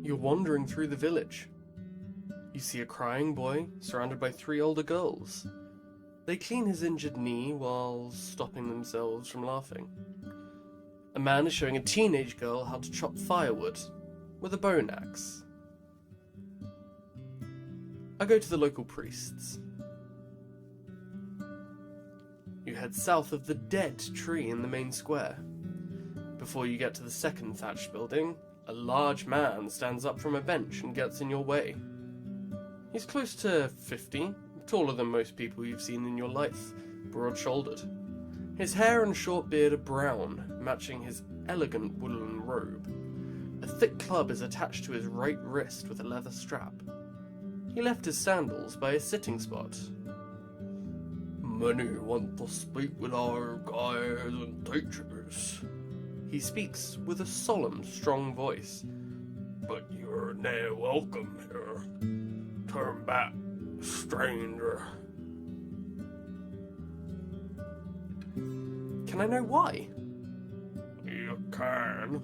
You're wandering through the village. You see a crying boy surrounded by 3 older girls. They clean his injured knee while stopping themselves from laughing. A man is showing a teenage girl how to chop firewood with a bone axe. I go to the local priests. You head south of the dead tree in the main square. Before you get to the second thatched building, a large man stands up from a bench and gets in your way. He's close to 50, taller than most people you've seen in your life, broad-shouldered. His hair and short beard are brown, matching his elegant woolen robe. A thick club is attached to his right wrist with a leather strap. He left his sandals by a sitting spot. "Many want to speak with our guides and teachers." He speaks with a solemn, strong voice. "But you're now welcome here. Turn back, stranger." Can I know why? "You can."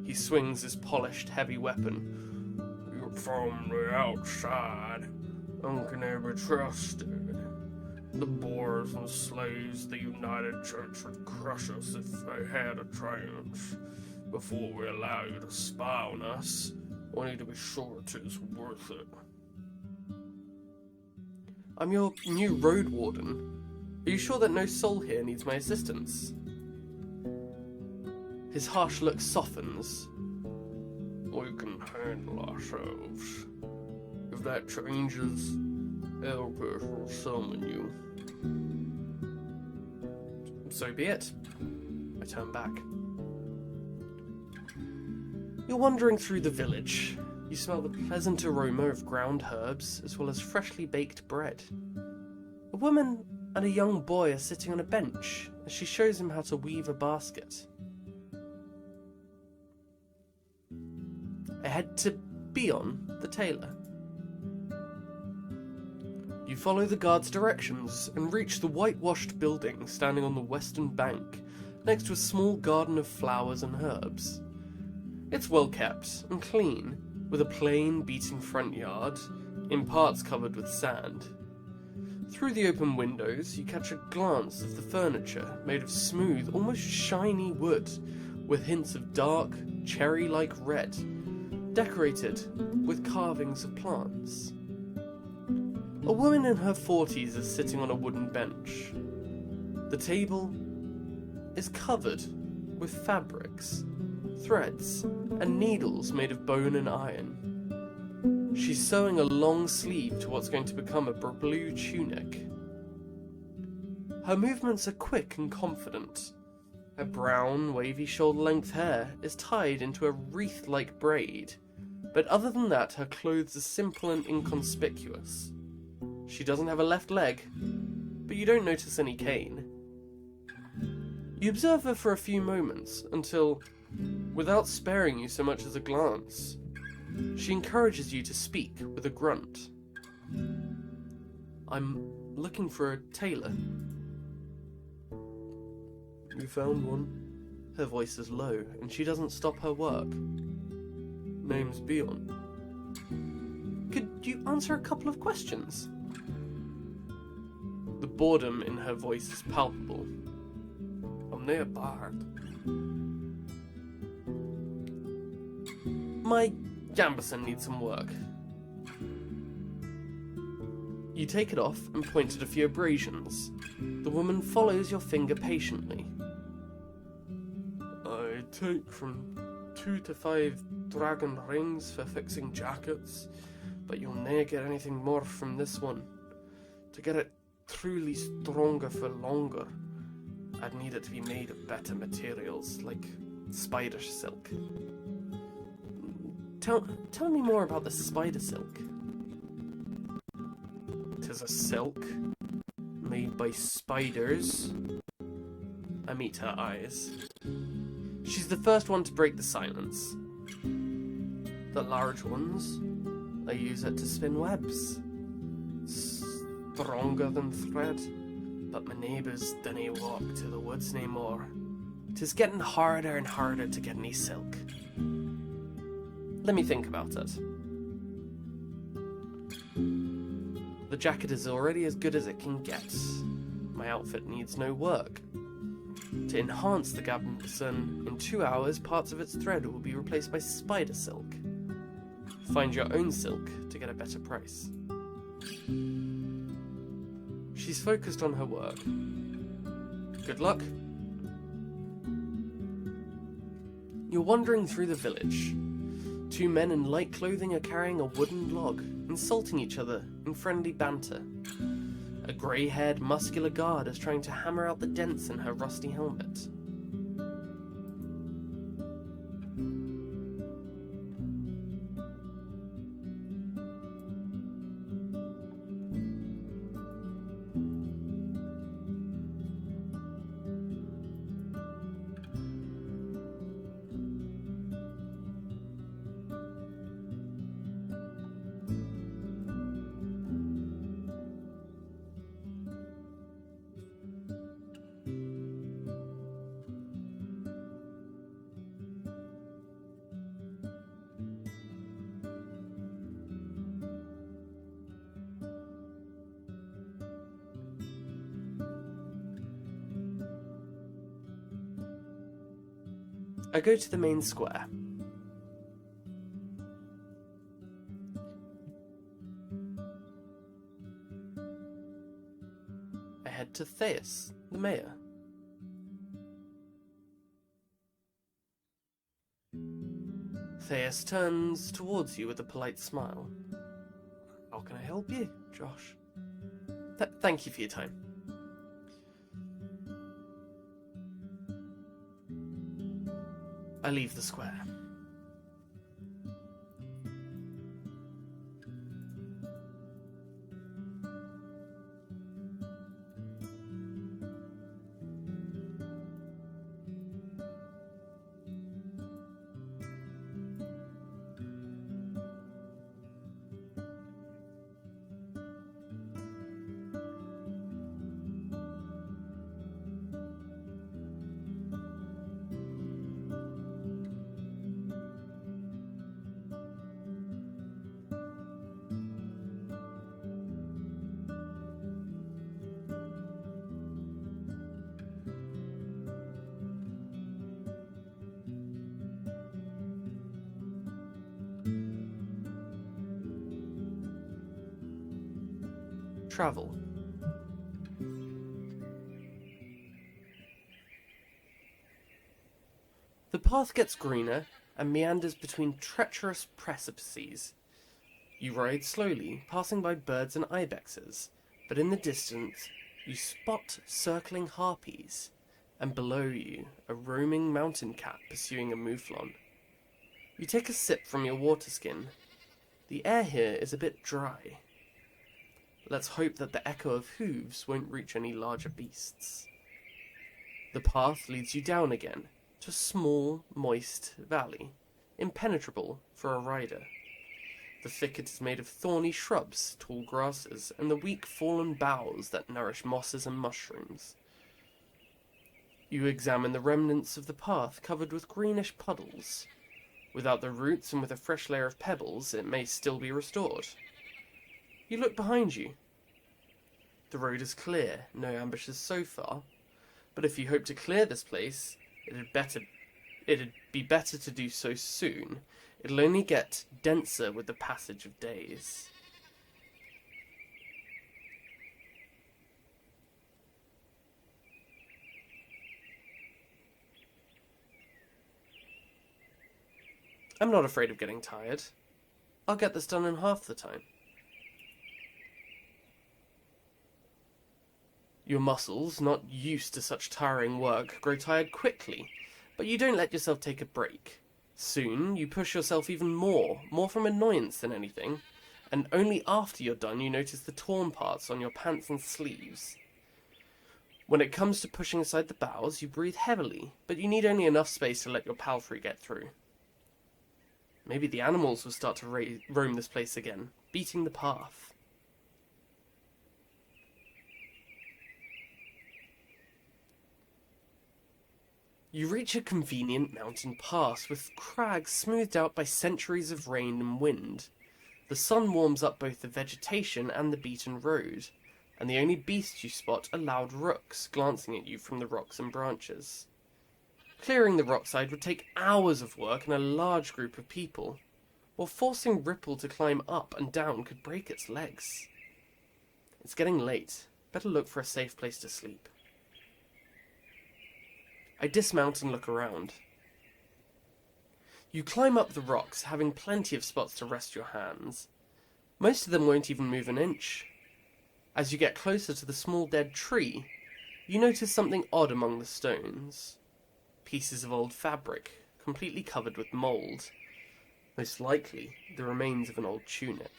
He swings his polished, heavy weapon. "You're from the outside and can never be trusted. The Boers and slaves the United Church would crush us if they had a chance. Before we allow you to spy on us, we need to be sure it is worth it." "I'm your new Roadwarden. Are you sure that no soul here needs my assistance?" His harsh look softens. "We can handle ourselves. If that changes, Elpers will summon you." "So be it." I turn back. You're wandering through the village. You smell the pleasant aroma of ground herbs as well as freshly baked bread. A woman and a young boy are sitting on a bench as she shows him how to weave a basket. I head to Bion, the tailor. You follow the guard's directions and reach the whitewashed building standing on the western bank, next to a small garden of flowers and herbs. It's well kept and clean, with a plain, beaten front yard, in parts covered with sand. Through the open windows, you catch a glance of the furniture made of smooth, almost shiny wood, with hints of dark, cherry-like red, decorated with carvings of plants. A woman in her 40s is sitting on a wooden bench. The table is covered with fabrics, threads, and needles made of bone and iron. She's sewing a long sleeve to what's going to become a blue tunic. Her movements are quick and confident. Her brown, wavy shoulder-length hair is tied into a wreath-like braid, but other than that, her clothes are simple and inconspicuous. She doesn't have a left leg, but you don't notice any cane. You observe her for a few moments until, without sparing you so much as a glance, she encourages you to speak with a grunt. "I'm looking for a tailor." "You found one?" Her voice is low, and she doesn't stop her work. "Name's Bion." "Could you answer a couple of questions?" The boredom in her voice is palpable. "I'm near Bard." "My gambeson needs some work." You take it off and point at a few abrasions. The woman follows your finger patiently. "I take from 2 to 5 dragon rings for fixing jackets, but you'll ne'er get anything more from this one. To get it truly stronger for longer, I'd need it to be made of better materials, like spider silk." Tell me more about the spider silk." "'Tis a silk made by spiders." I meet her eyes. She's the first one to break the silence. "The large ones, I use it to spin webs. Stronger than thread, but my neighbours dinna walk to the woods nae more. 'Tis getting harder and harder to get any silk." Let me think about it. The jacket is already as good as it can get. My outfit needs no work. To enhance the gambeson, in 2 hours parts of its thread will be replaced by spider silk. Find your own silk to get a better price. She's focused on her work. Good luck. You're wandering through the village. 2 men in light clothing are carrying a wooden log, insulting each other in friendly banter. A grey-haired, muscular guard is trying to hammer out the dents in her rusty helmet. I go to the main square. I head to Theus, the mayor. Theus turns towards you with a polite smile. How can I help you, Josh? Thank you for your time. I leave the square. Travel. The path gets greener and meanders between treacherous precipices. You ride slowly, passing by birds and ibexes, but in the distance you spot circling harpies, and below you a roaming mountain cat pursuing a mouflon. You take a sip from your water skin. The air here is a bit dry. Let's hope that the echo of hooves won't reach any larger beasts. The path leads you down again to a small, moist valley, impenetrable for a rider. The thicket is made of thorny shrubs, tall grasses, and the weak fallen boughs that nourish mosses and mushrooms. You examine the remnants of the path covered with greenish puddles. Without the roots and with a fresh layer of pebbles, it may still be restored. You look behind you. The road is clear, no ambushes so far, but if you hope to clear this place, it'd be better to do so soon. It'll only get denser with the passage of days. I'm not afraid of getting tired. I'll get this done in half the time. Your muscles, not used to such tiring work, grow tired quickly, but you don't let yourself take a break. Soon, you push yourself even more from annoyance than anything, and only after you're done you notice the torn parts on your pants and sleeves. When it comes to pushing aside the boughs, you breathe heavily, but you need only enough space to let your palfrey get through. Maybe the animals will start to roam this place again, beating the path. You reach a convenient mountain pass with crags smoothed out by centuries of rain and wind. The sun warms up both the vegetation and the beaten road, and the only beasts you spot are loud rooks glancing at you from the rocks and branches. Clearing the rockside would take hours of work and a large group of people, while forcing Ripple to climb up and down could break its legs. It's getting late. Better look for a safe place to sleep. I dismount and look around. You climb up the rocks, having plenty of spots to rest your hands. Most of them won't even move an inch. As you get closer to the small dead tree, you notice something odd among the stones. Pieces of old fabric, completely covered with mould. Most likely, the remains of an old tunic.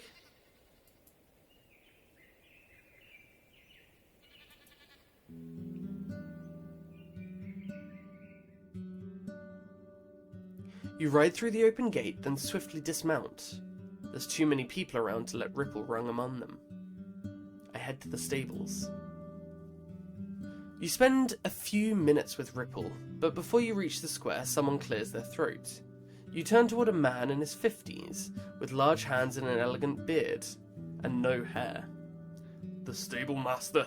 You ride through the open gate, then swiftly dismount. There's too many people around to let Ripple run among them. I head to the stables. You spend a few minutes with Ripple, but before you reach the square, someone clears their throat. You turn toward a man in his 50s, with large hands and an elegant beard, and no hair. The stable master.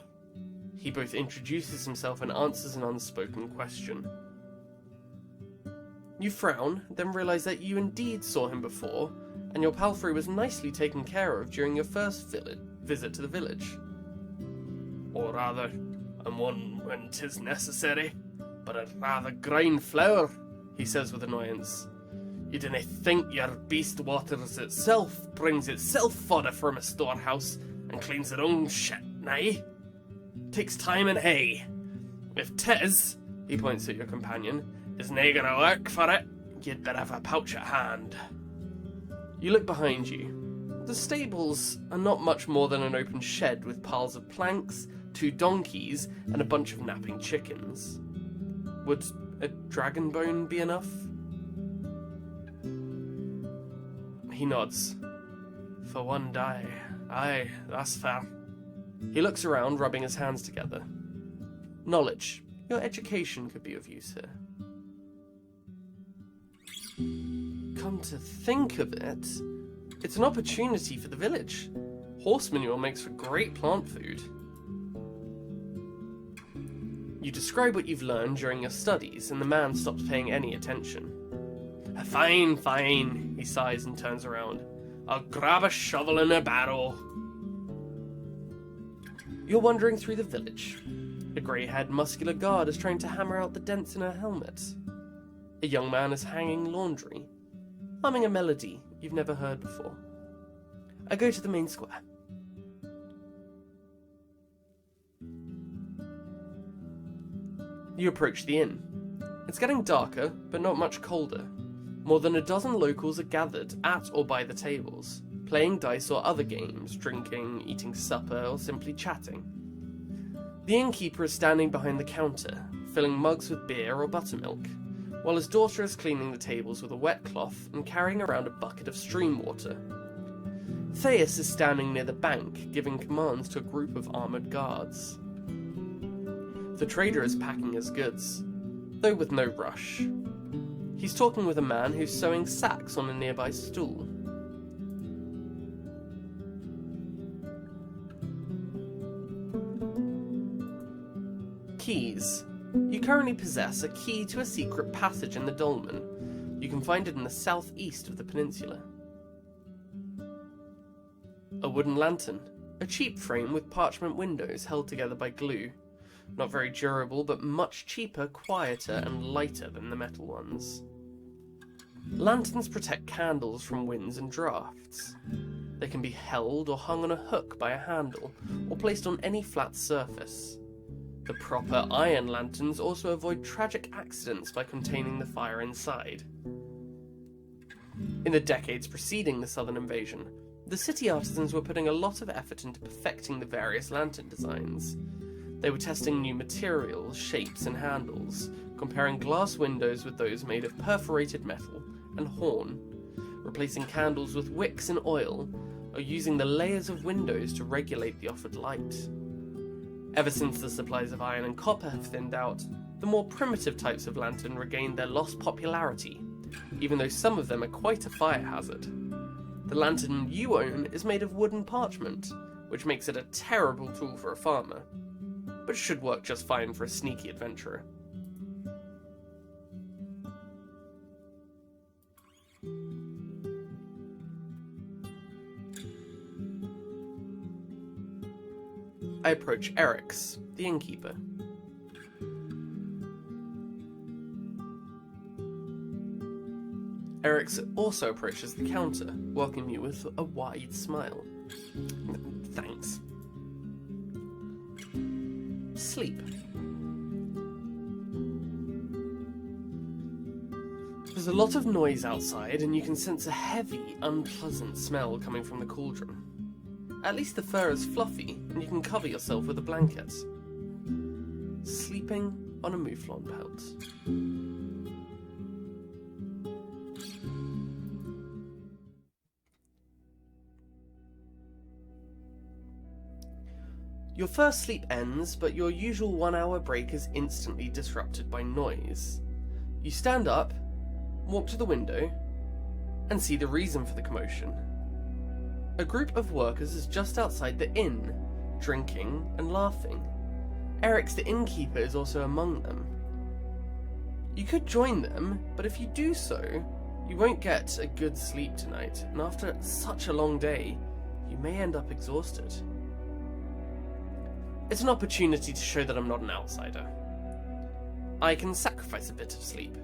He both introduces himself and answers an unspoken question. You frown, then realise that you indeed saw him before, and your palfrey was nicely taken care of during your first visit to the village. Or rather, I'm one when 'tis necessary, but I'd rather grind flour, he says with annoyance. You dinna think your beast waters itself, brings itself fodder from a storehouse, and cleans its own shit, nay? Takes time and hay. If 'tis, he points at your companion, is nae gonna work for it, you'd better have a pouch at hand. You look behind you. The stables are not much more than an open shed with piles of planks, 2 donkeys, and a bunch of napping chickens. Would a dragon bone be enough? He nods. For one day. Aye, that's fair. He looks around, rubbing his hands together. Knowledge. Your education could be of use here. Come to think of it, it's an opportunity for the village. Horse manure makes for great plant food. You describe what you've learned during your studies, and the man stops paying any attention. Fine, fine, he sighs and turns around. I'll grab a shovel and a barrow. You're wandering through the village. A grey-haired muscular guard is trying to hammer out the dents in her helmet. A young man is hanging laundry, humming a melody you've never heard before. I go to the main square. You approach the inn. It's getting darker, but not much colder. More than a dozen locals are gathered at or by the tables, playing dice or other games, drinking, eating supper, or simply chatting. The innkeeper is standing behind the counter, filling mugs with beer or buttermilk, while his daughter is cleaning the tables with a wet cloth and carrying around a bucket of stream water. Theus is standing near the bank, giving commands to a group of armoured guards. The trader is packing his goods, though with no rush. He's talking with a man who's sewing sacks on a nearby stool. Keys. You currently possess a key to a secret passage in the dolmen. You can find it in the southeast of the peninsula. A wooden lantern. A cheap frame with parchment windows held together by glue. Not very durable, but much cheaper, quieter, and lighter than the metal ones. Lanterns protect candles from winds and drafts. They can be held or hung on a hook by a handle, or placed on any flat surface. The proper iron lanterns also avoid tragic accidents by containing the fire inside. In the decades preceding the southern invasion, the city artisans were putting a lot of effort into perfecting the various lantern designs. They were testing new materials, shapes, and handles, comparing glass windows with those made of perforated metal and horn, replacing candles with wicks and oil, or using the layers of windows to regulate the offered light. Ever since the supplies of iron and copper have thinned out, the more primitive types of lantern regained their lost popularity, even though some of them are quite a fire hazard. The lantern you own is made of wooden parchment, which makes it a terrible tool for a farmer, but should work just fine for a sneaky adventurer. I approach Eric's, the innkeeper. Eric's also approaches the counter, welcoming you with a wide smile. Thanks. Sleep. There's a lot of noise outside, and you can sense a heavy, unpleasant smell coming from the cauldron. At least the fur is fluffy, and you can cover yourself with a blanket. Sleeping on a mouflon pelt. Your first sleep ends, but your usual 1-hour break is instantly disrupted by noise. You stand up, walk to the window, and see the reason for the commotion. A group of workers is just outside the inn, drinking and laughing. Eric's the innkeeper is also among them. You could join them, but if you do so, you won't get a good sleep tonight, and after such a long day, you may end up exhausted. It's an opportunity to show that I'm not an outsider. I can sacrifice a bit of sleep.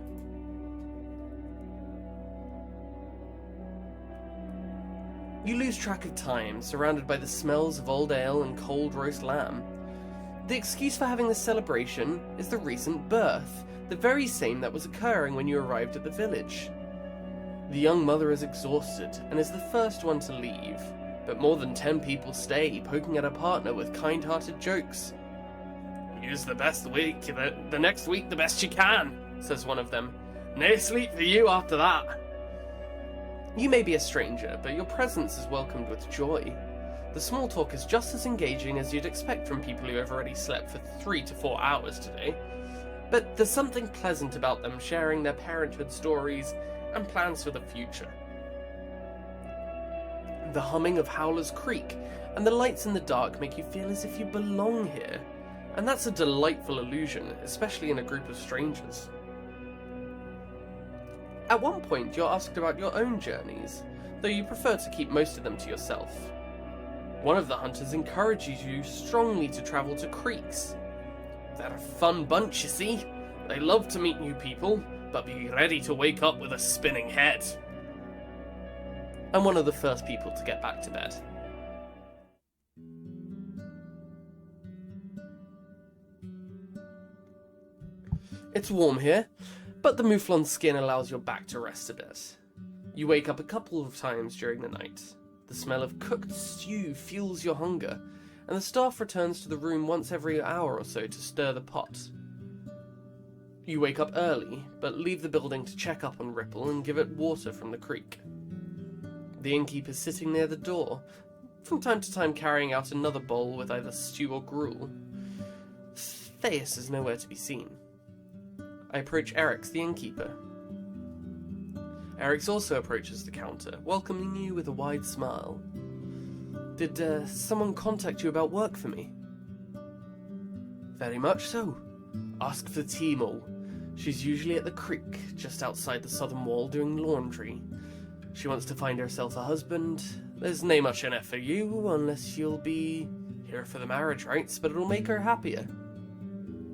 You lose track of time, surrounded by the smells of old ale and cold roast lamb. The excuse for having this celebration is the recent birth, the very same that was occurring when you arrived at the village. The young mother is exhausted and is the first one to leave, but more than 10 people stay, poking at her partner with kind-hearted jokes. "Use the best week, the next week the best you can," says one of them. "No sleep for you after that." You may be a stranger, but your presence is welcomed with joy. The small talk is just as engaging as you'd expect from people who have already slept for 3 to 4 hours today. But there's something pleasant about them sharing their parenthood stories and plans for the future. The humming of Howler's Creek and the lights in the dark make you feel as if you belong here, and that's a delightful illusion, especially in a group of strangers. At one point, you're asked about your own journeys, though you prefer to keep most of them to yourself. One of the hunters encourages you strongly to travel to creeks. They're a fun bunch, you see. They love to meet new people, but be ready to wake up with a spinning head. I'm one of the first people to get back to bed. It's warm here, but the mouflon skin allows your back to rest a bit. You wake up a couple of times during the night. The smell of cooked stew fuels your hunger, and the staff returns to the room once every hour or so to stir the pot. You wake up early, but leave the building to check up on Ripple and give it water from the creek. The innkeeper is sitting near the door, from time to time carrying out another bowl with either stew or gruel. Theus is nowhere to be seen. I approach Eric's, the innkeeper. Eric's also approaches the counter, welcoming you with a wide smile. "Did someone contact you about work for me?" "Very much so. Ask for Timo. She's usually at the creek, just outside the southern wall, doing laundry. She wants to find herself a husband. There's no much in it for you, unless you'll be here for the marriage rites, but it'll make her happier."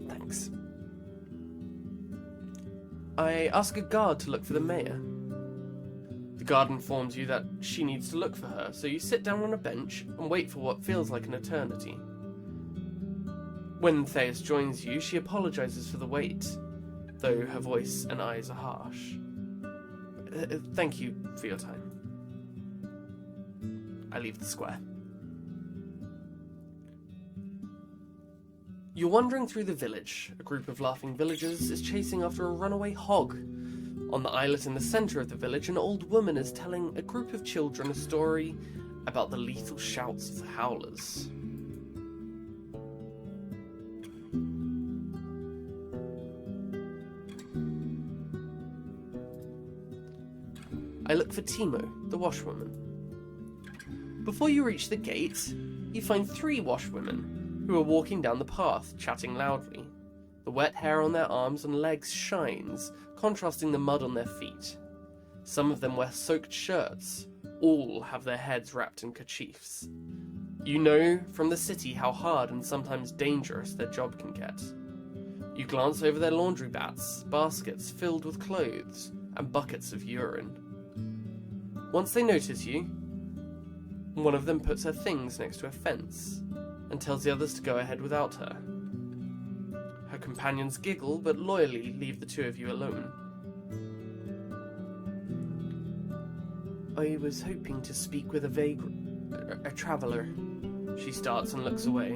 "Thanks." I ask a guard to look for the mayor. The guard informs you that she needs to look for her, so you sit down on a bench and wait for what feels like an eternity. When Theus joins you, she apologizes for the wait, though her voice and eyes are harsh. "Thank you for your time." I leave the square. You're wandering through the village. A group of laughing villagers is chasing after a runaway hog. On the islet in the centre of the village, an old woman is telling a group of children a story about the lethal shouts of the howlers. I look for Timo, the washwoman. Before you reach the gate, you find 3 washwomen who are walking down the path, chatting loudly. The wet hair on their arms and legs shines, contrasting the mud on their feet. Some of them wear soaked shirts. All have their heads wrapped in kerchiefs. You know from the city how hard and sometimes dangerous their job can get. You glance over their laundry baskets filled with clothes, and buckets of urine. Once they notice you, one of them puts her things next to a fence and tells the others to go ahead without her. Her companions giggle but loyally leave the 2 of you alone. I was hoping to speak with a traveller. She starts and looks away.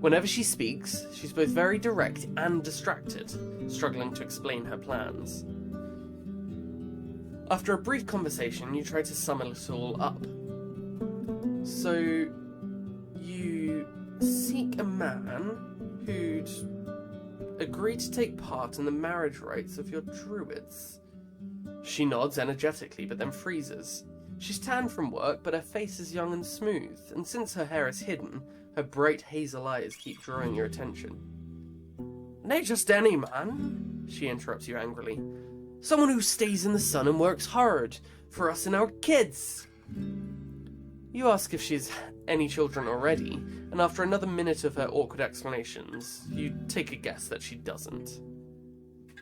Whenever she speaks, she's both very direct and distracted, struggling to explain her plans. After a brief conversation, you try to sum it all up. So, you seek a man who'd agree to take part in the marriage rites of your druids. She nods energetically, but then freezes. She's tanned from work, but her face is young and smooth, and since her hair is hidden, her bright hazel eyes keep drawing your attention. "Nay, just any man," she interrupts you angrily. "Someone who stays in the sun and works hard for us and our kids." You ask if she's any children already, and after another minute of her awkward explanations, you take a guess that she doesn't.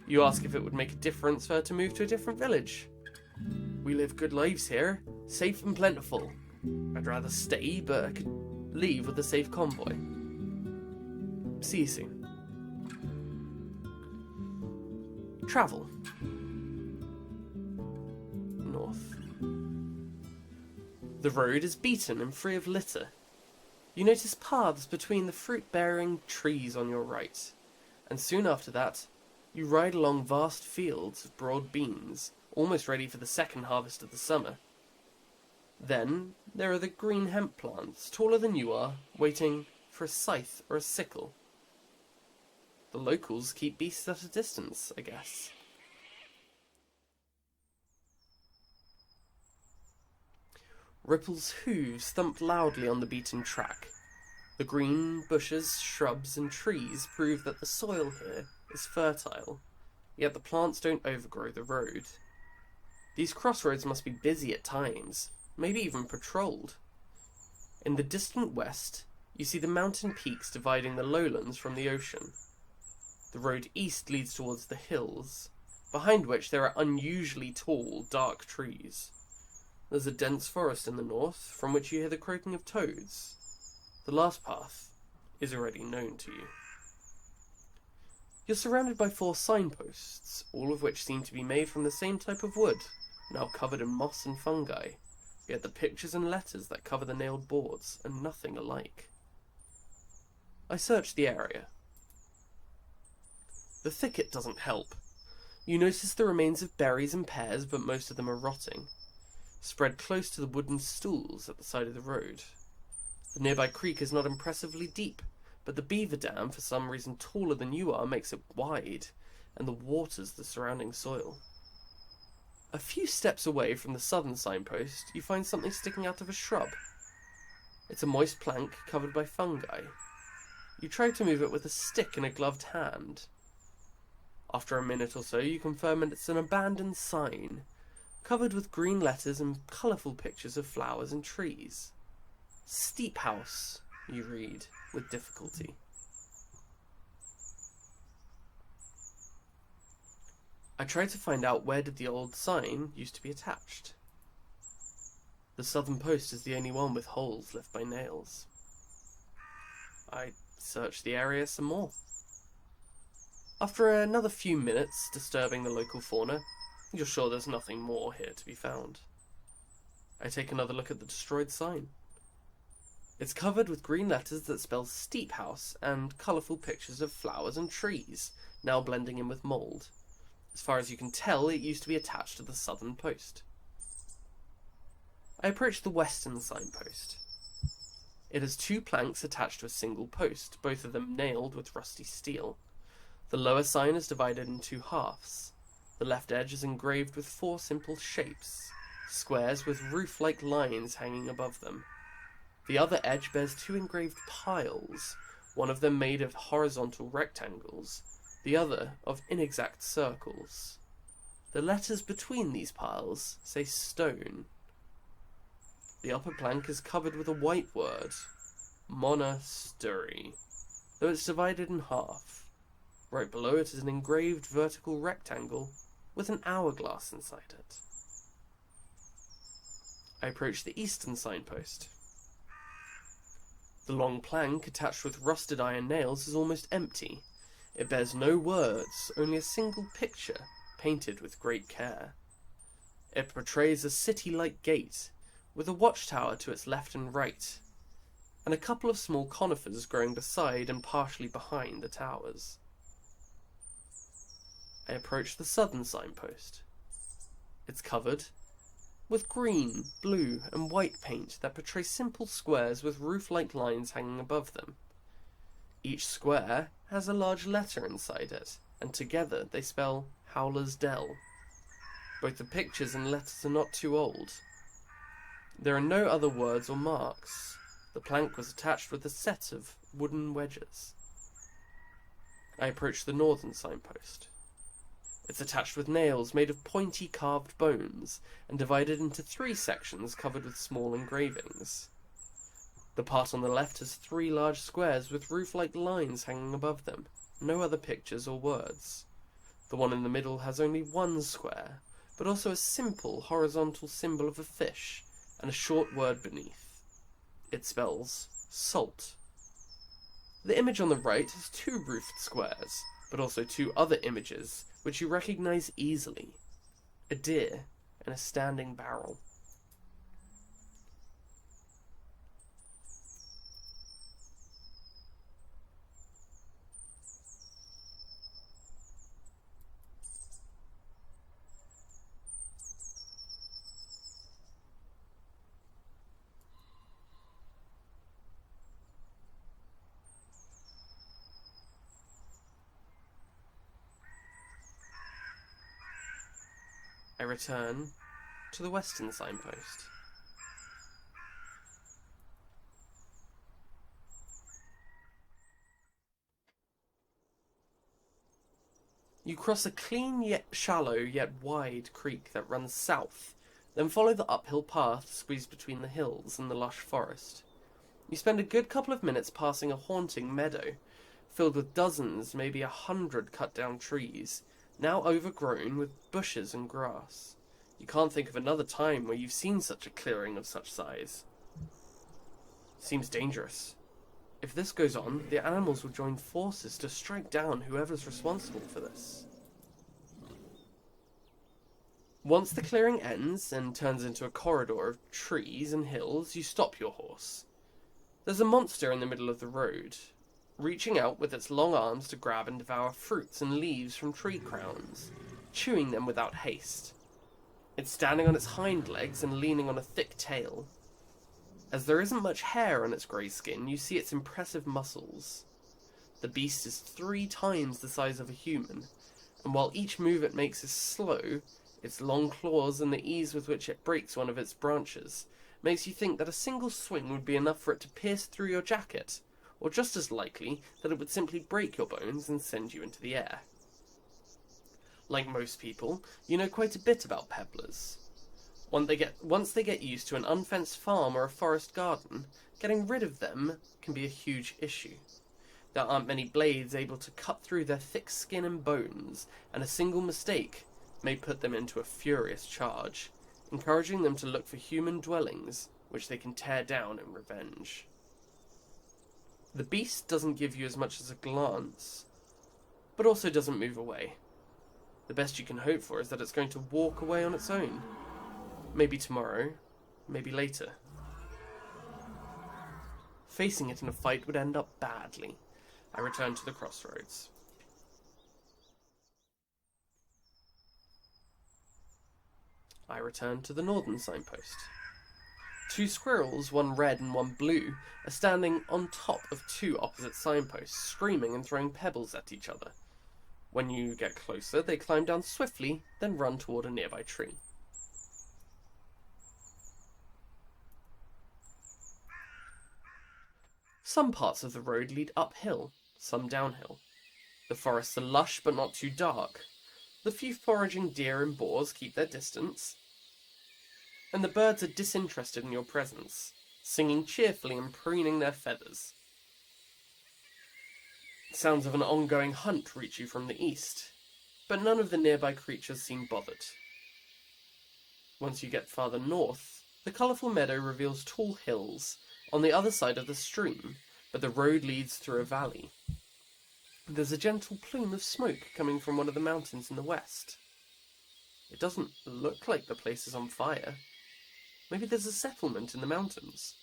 You ask if it would make a difference for her to move to a different village. "We live good lives here, safe and plentiful. I'd rather stay, but I could leave with a safe convoy. See you soon." Travel. North. The road is beaten and free of litter. You notice paths between the fruit-bearing trees on your right, and soon after that, you ride along vast fields of broad beans, almost ready for the second harvest of the summer. Then, there are the green hemp plants, taller than you are, waiting for a scythe or a sickle. The locals keep beasts at a distance, I guess. Ripple's hooves thumped loudly on the beaten track. The green bushes, shrubs, and trees prove that the soil here is fertile, yet the plants don't overgrow the road. These crossroads must be busy at times, maybe even patrolled. In the distant west, you see the mountain peaks dividing the lowlands from the ocean. The road east leads towards the hills, behind which there are unusually tall, dark trees. There's a dense forest in the north, from which you hear the croaking of toads. The last path is already known to you. You're surrounded by 4 signposts, all of which seem to be made from the same type of wood, now covered in moss and fungi, yet the pictures and letters that cover the nailed boards are nothing alike. I search the area. The thicket doesn't help. You notice the remains of berries and pears, but most of them are rotting, spread close to the wooden stools at the side of the road. The nearby creek is not impressively deep, but the beaver dam, for some reason taller than you are, makes it wide, and the waters the surrounding soil. A few steps away from the southern signpost, you find something sticking out of a shrub. It's a moist plank covered by fungi. You try to move it with a stick in a gloved hand. After a minute or so, you confirm that it's an abandoned sign, covered with green letters and colourful pictures of flowers and trees. "Steep House," you read, with difficulty. I tried to find out where did the old sign used to be attached. The southern post is the only one with holes left by nails. I searched the area some more. After another few minutes disturbing the local fauna, you're sure there's nothing more here to be found. I take another look at the destroyed sign. It's covered with green letters that spell Steep House and colourful pictures of flowers and trees, now blending in with mould. As far as you can tell, it used to be attached to the southern post. I approach the western signpost. It has 2 planks attached to a single post, both of them nailed with rusty steel. The lower sign is divided in 2 halves. The left edge is engraved with 4 simple shapes, squares with roof-like lines hanging above them. The other edge bears 2 engraved piles, one of them made of horizontal rectangles, the other of inexact circles. The letters between these piles say stone. The upper plank is covered with a white word, monastery, though it's divided in half. Right below it is an engraved vertical rectangle with an hourglass inside it. I approach the eastern signpost. The long plank, attached with rusted iron nails, is almost empty. It bears no words, only a single picture, painted with great care. It portrays a city-like gate, with a watchtower to its left and right, and a couple of small conifers growing beside and partially behind the towers. I approach the southern signpost. It's covered with green, blue, and white paint that portray simple squares with roof-like lines hanging above them. Each square has a large letter inside it, and together they spell Howler's Dell. Both the pictures and letters are not too old. There are no other words or marks. The plank was attached with a set of wooden wedges. I approach the northern signpost. It's attached with nails made of pointy carved bones, and divided into 3 sections covered with small engravings. The part on the left has 3 large squares with roof-like lines hanging above them, no other pictures or words. The one in the middle has only 1 square, but also a simple horizontal symbol of a fish, and a short word beneath. It spells salt. The image on the right has 2 roofed squares, but also 2 other images which you recognize easily: a deer and a standing barrel. I return to the western signpost. You cross a clean yet shallow yet wide creek that runs south, then follow the uphill path squeezed between the hills and the lush forest. You spend a good couple of minutes passing a haunting meadow, filled with dozens, maybe 100 cut-down trees, now overgrown with bushes and grass. You can't think of another time where you've seen such a clearing of such size. Seems dangerous. If this goes on, the animals will join forces to strike down whoever's responsible for this. Once the clearing ends and turns into a corridor of trees and hills, you stop your horse. There's a monster in the middle of the road, reaching out with its long arms to grab and devour fruits and leaves from tree crowns, chewing them without haste. It's standing on its hind legs and leaning on a thick tail. As there isn't much hair on its grey skin, you see its impressive muscles. The beast is 3 times the size of a human, and while each move it makes is slow, its long claws and the ease with which it breaks one of its branches makes you think that a single swing would be enough for it to pierce through your jacket, or just as likely that it would simply break your bones and send you into the air. Like most people, you know quite a bit about pebblers. Once they get used to an unfenced farm or a forest garden, getting rid of them can be a huge issue. There aren't many blades able to cut through their thick skin and bones, and a single mistake may put them into a furious charge, encouraging them to look for human dwellings which they can tear down in revenge. The beast doesn't give you as much as a glance, but also doesn't move away. The best you can hope for is that it's going to walk away on its own. Maybe tomorrow, maybe later. Facing it in a fight would end up badly. I return to the crossroads. I return to the northern signpost. 2 squirrels, one red and one blue, are standing on top of 2 opposite signposts, screaming and throwing pebbles at each other. When you get closer, they climb down swiftly, then run toward a nearby tree. Some parts of the road lead uphill, some downhill. The forests are lush but not too dark. The few foraging deer and boars keep their distance, and the birds are disinterested in your presence, singing cheerfully and preening their feathers. Sounds of an ongoing hunt reach you from the east, but none of the nearby creatures seem bothered. Once you get farther north, the colourful meadow reveals tall hills on the other side of the stream, but the road leads through a valley. There's a gentle plume of smoke coming from one of the mountains in the west. It doesn't look like the place is on fire. Maybe there's a settlement in the mountains.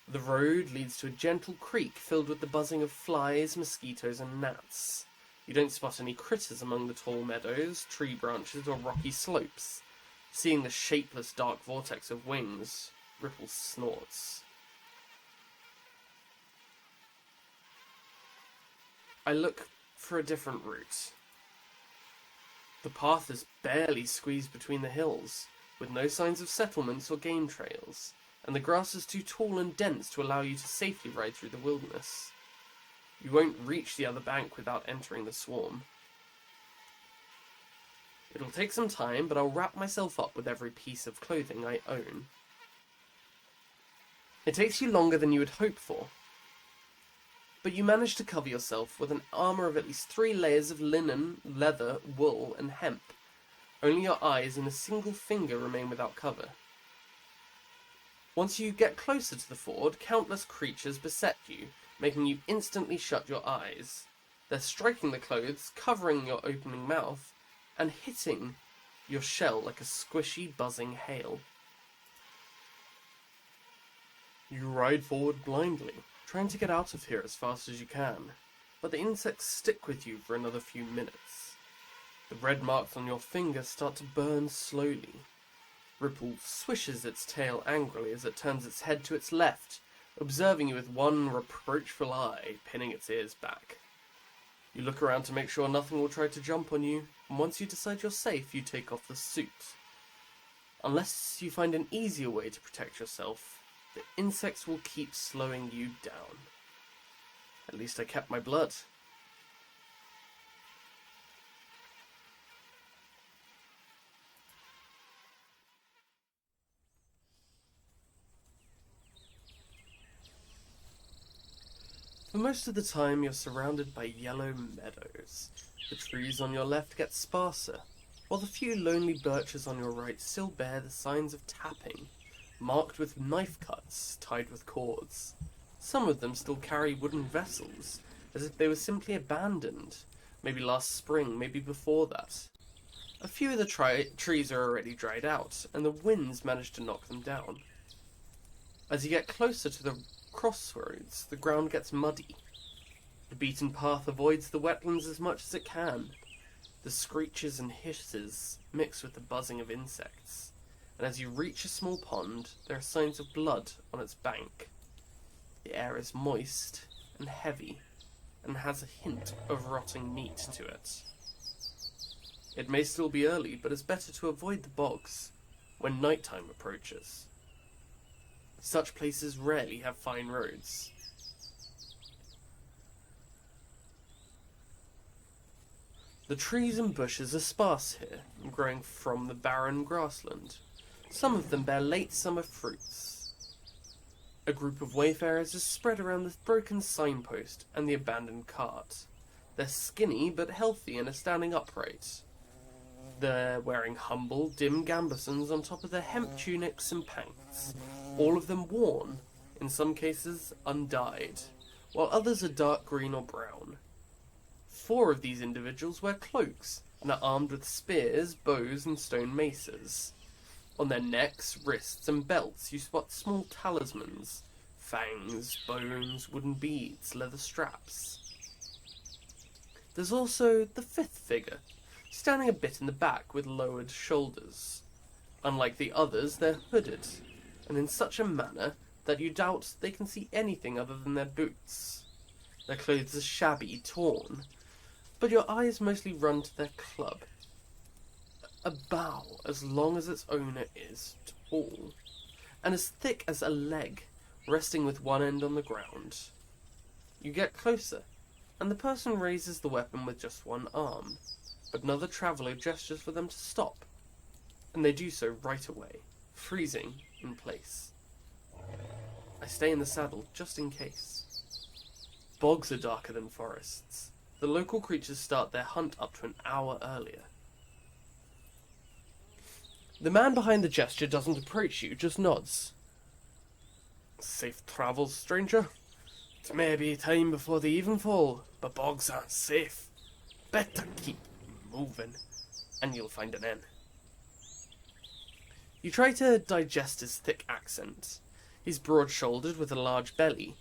The road leads to a gentle creek filled with the buzzing of flies, mosquitoes, and gnats. You don't spot any critters among the tall meadows, tree branches, or rocky slopes. Seeing the shapeless dark vortex of wings, Ripple snorts. I look for a different route. The path is barely squeezed between the hills, with no signs of settlements or game trails, and the grass is too tall and dense to allow you to safely ride through the wilderness. You won't reach the other bank without entering the swarm. It'll take some time, but I'll wrap myself up with every piece of clothing I own. It takes you longer than you would hope for, but you manage to cover yourself with an armour of at least 3 layers of linen, leather, wool, and hemp. Only your eyes and a single finger remain without cover. Once you get closer to the ford, countless creatures beset you, making you instantly shut your eyes. They're striking the clothes, covering your opening mouth, and hitting your shell like a squishy, buzzing hail. You ride forward blindly, trying to get out of here as fast as you can, but the insects stick with you for another few minutes. The red marks on your fingers start to burn slowly. Ripple swishes its tail angrily as it turns its head to its left, observing you with one reproachful eye, pinning its ears back. You look around to make sure nothing will try to jump on you, and once you decide you're safe, you take off the suit. Unless you find an easier way to protect yourself, the insects will keep slowing you down. At least I kept my blood. For most of the time, you're surrounded by yellow meadows. The trees on your left get sparser, while the few lonely birches on your right still bear the signs of tapping, marked with knife cuts tied with cords. Some of them still carry wooden vessels, as if they were simply abandoned, maybe last spring, maybe before that. A few of the trees are already dried out, and the winds manage to knock them down. As you get closer to the crossroads, the ground gets muddy. The beaten path avoids the wetlands as much as it can. The screeches and hisses mix with the buzzing of insects, and as you reach a small pond, there are signs of blood on its bank. The air is moist and heavy, and has a hint of rotting meat to it. It may still be early, but it's better to avoid the bogs when nighttime approaches. Such places rarely have fine roads. The trees and bushes are sparse here, growing from the barren grassland. Some of them bear late summer fruits. A group of wayfarers is spread around the broken signpost and the abandoned cart. They're skinny but healthy and are standing upright. They're wearing humble, dim gambesons on top of their hemp tunics and pants, all of them worn, in some cases undyed, while others are dark green or brown. 4 of these individuals wear cloaks and are armed with spears, bows, and stone maces. On their necks, wrists, and belts you spot small talismans, fangs, bones, wooden beads, leather straps. There's also the 5th figure, standing a bit in the back with lowered shoulders. Unlike the others, they're hooded, and in such a manner that you doubt they can see anything other than their boots. Their clothes are shabby, torn, but your eyes mostly run to their club. A bough as long as its owner is tall, and as thick as a leg, resting with one end on the ground. You get closer, and the person raises the weapon with just one arm, but another traveller gestures for them to stop, and they do so right away, freezing in place. I stay in the saddle just in case. Bogs are darker than forests. The local creatures start their hunt up to an hour earlier. The man behind the gesture doesn't approach you, just nods. Safe travels, stranger. It may be time before the evenfall, but bogs aren't safe. Better keep moving, and you'll find an inn. You try to digest his thick accent. He's broad-shouldered with a large belly,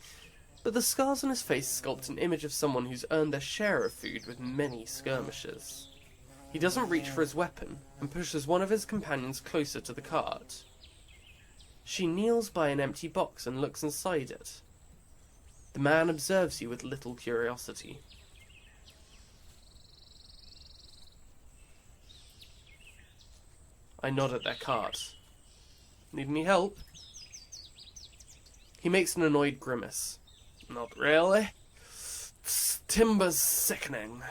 but the scars on his face sculpt an image of someone who's earned their share of food with many skirmishes. He doesn't reach for his weapon, and pushes one of his companions closer to the cart. She kneels by an empty box and looks inside it. The man observes you with little curiosity. I nod at their cart. Need any help? He makes an annoyed grimace. Not really. Timber's sickening.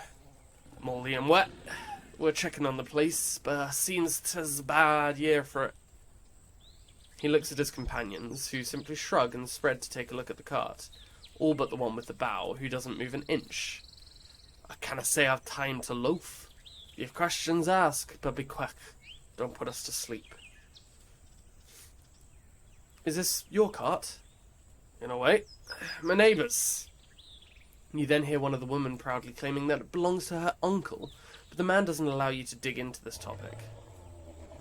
Mouldy and wet. We're checking on the place, but seems 'tis a bad year for it. He looks at his companions, who simply shrug and spread to take a look at the cart, all but the one with the bow, who doesn't move an inch. I canna say I've time to loaf. If you have questions, ask, but be quick. Don't put us to sleep. Is this your cart? In a way. My neighbour's. You then hear one of the women proudly claiming that it belongs to her uncle, but the man doesn't allow you to dig into this topic.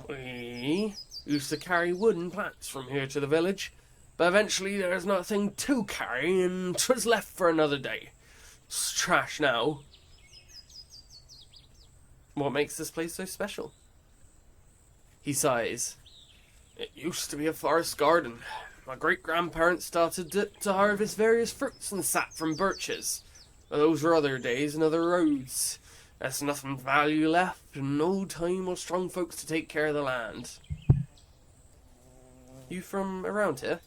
We used to carry wooden planks from here to the village, but eventually there's nothing to carry, and 'twas left for another day. It's trash now. What makes this place so special? He sighs. It used to be a forest garden. My great-grandparents started it to harvest various fruits and sap from birches. But those were other days and other roads. There's nothing value left, and no time or strong folks to take care of the land. You from around here?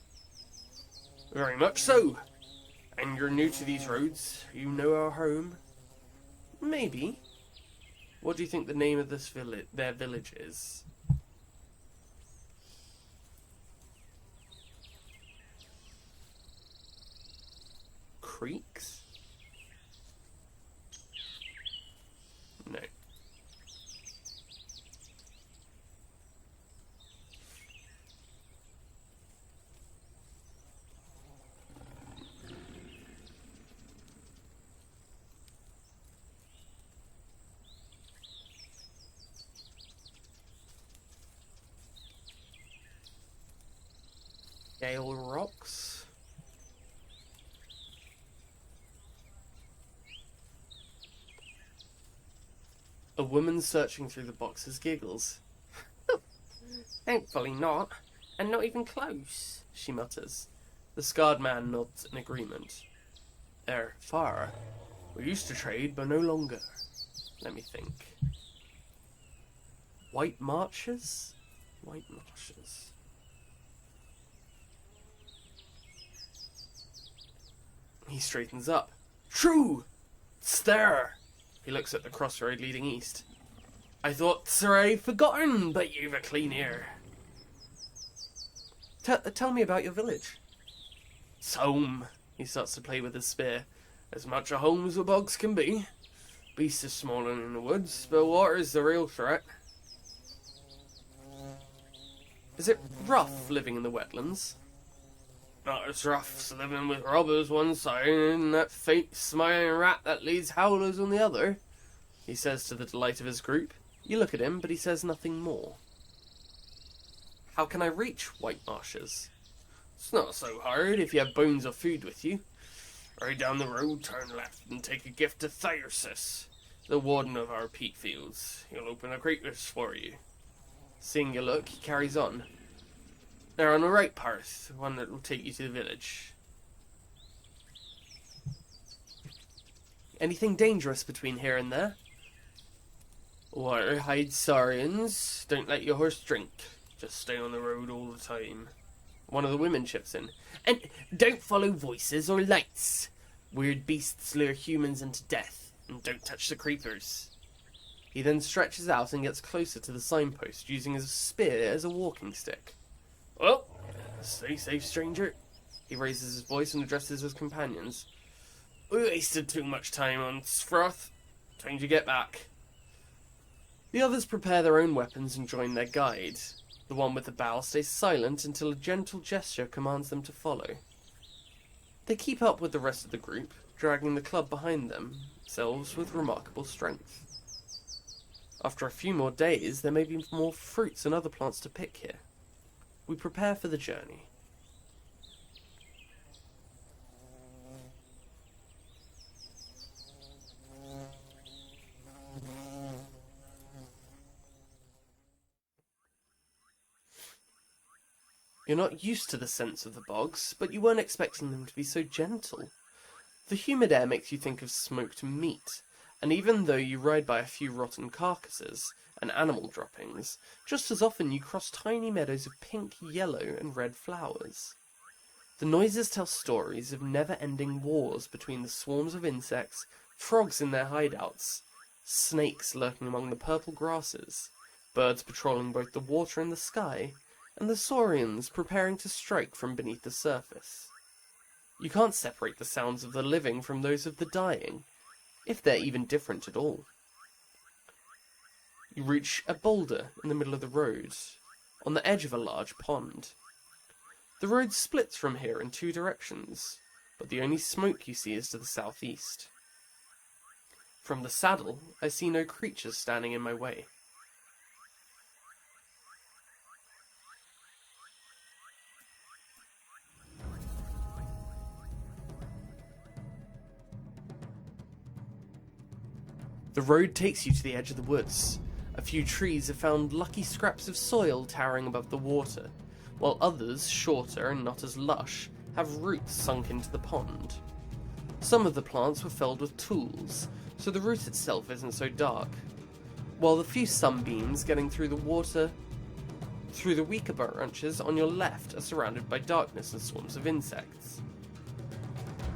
Very much so. And you're new to these roads. You know our home? Maybe. What do you think the name of this their village is? Creeks? No. Gale Rocks? A woman searching through the boxes giggles. Thankfully not, and not even close, she mutters. The scarred man nods in agreement. Far. We used to trade, but no longer. Let me think. White Marches? White Marches. He straightens up. True! It's there! He looks at the crossroad leading east. I thought I'd forgotten, but you've a clean ear. Tell me about your village. It's home. He starts to play with his spear. As much a home as the bogs can be. Beasts are smaller in the woods, but water's the real threat. Is it rough living in the wetlands? Not as rough as living with robbers one side and that faint smiling rat that leads howlers on the other, he says to the delight of his group. You look at him, but he says nothing more. How can I reach White Marshes? It's not so hard if you have bones of food with you. Right down the road, turn left and take a gift to Thyrsis, the warden of our peat fields. He'll open the creepers for you. Seeing your look, he carries on. They're on the right path, the one that will take you to the village. Anything dangerous between here and there? Water-hide saurians. Don't let your horse drink. Just stay on the road all the time. One of the women chips in. And don't follow voices or lights. Weird beasts lure humans into death. And don't touch the creepers. He then stretches out and gets closer to the signpost, using his spear as a walking stick. Well, stay safe, stranger. He raises his voice and addresses his companions. We wasted too much time on Sfroth. Time to get back. The others prepare their own weapons and join their guide. The one with the bow stays silent until a gentle gesture commands them to follow. They keep up with the rest of the group, dragging the club behind themselves with remarkable strength. After a few more days, there may be more fruits and other plants to pick here. We prepare for the journey. You're not used to the scents of the bogs, but you weren't expecting them to be so gentle. The humid air makes you think of smoked meat, and even though you ride by a few rotten carcasses and animal droppings, just as often you cross tiny meadows of pink, yellow, and red flowers. The noises tell stories of never-ending wars between the swarms of insects, frogs in their hideouts, snakes lurking among the purple grasses, birds patrolling both the water and the sky, and the saurians preparing to strike from beneath the surface. You can't separate the sounds of the living from those of the dying, if they're even different at all. You reach a boulder in the middle of the road, on the edge of a large pond. The road splits from here in two directions, but the only smoke you see is to the southeast. From the saddle, I see no creatures standing in my way. The road takes you to the edge of the woods. A few trees have found lucky scraps of soil towering above the water, while others, shorter and not as lush, have roots sunk into the pond. Some of the plants were felled with tools, so the root itself isn't so dark, while the few sunbeams getting through the water through the weaker branches on your left are surrounded by darkness and swarms of insects.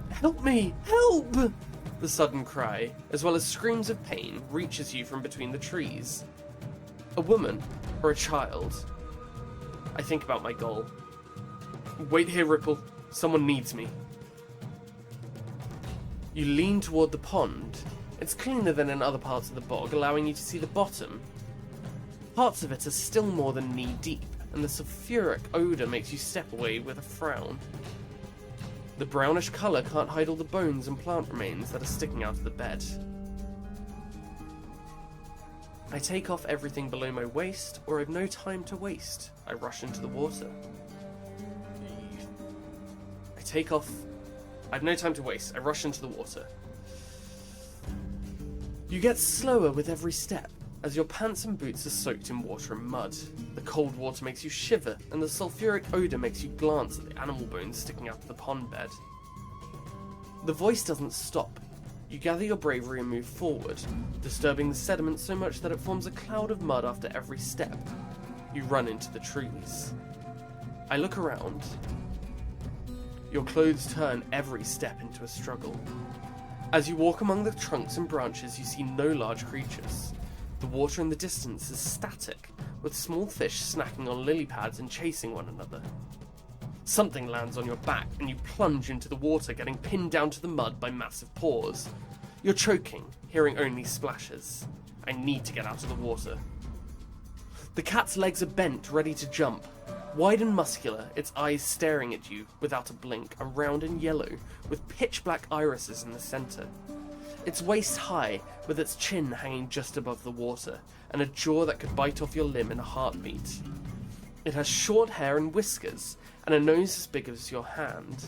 Help me! Help! The sudden cry, as well as screams of pain, reaches you from between the trees. A woman, or a child. I think about my goal. Wait here, Ripple. Someone needs me. You lean toward the pond. It's cleaner than in other parts of the bog, allowing you to see the bottom. Parts of it are still more than knee-deep, and the sulfuric odour makes you step away with a frown. The brownish colour can't hide all the bones and plant remains that are sticking out of the bed. I take off everything below my waist, or I've no time to waste. I rush into the water. I've no time to waste. I rush into the water. You get slower with every step, as your pants and boots are soaked in water and mud. The cold water makes you shiver, and the sulfuric odour makes you glance at the animal bones sticking out of the pond bed. The voice doesn't stop. You gather your bravery and move forward, disturbing the sediment so much that it forms a cloud of mud after every step. You run into the trees. I look around. Your clothes turn every step into a struggle. As you walk among the trunks and branches, you see no large creatures. The water in the distance is static, with small fish snacking on lily pads and chasing one another. Something lands on your back, and you plunge into the water, getting pinned down to the mud by massive paws. You're choking, hearing only splashes. I need to get out of the water. The cat's legs are bent, ready to jump. Wide and muscular, its eyes staring at you without a blink, are round and yellow, with pitch-black irises in the centre. It's waist-high, with its chin hanging just above the water, and a jaw that could bite off your limb in a heartbeat. It has short hair and whiskers, and a nose as big as your hand.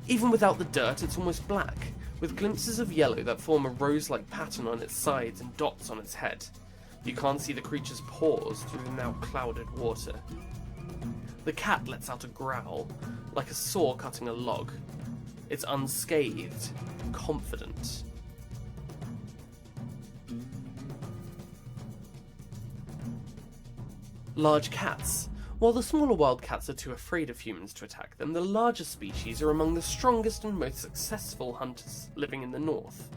Even without the dirt, it's almost black, with glimpses of yellow that form a rose-like pattern on its sides and dots on its head. You can't see the creature's paws through the now clouded water. The cat lets out a growl, like a saw cutting a log. It's unscathed, confident. Large cats. While the smaller wild cats are too afraid of humans to attack them, the larger species are among the strongest and most successful hunters living in the north.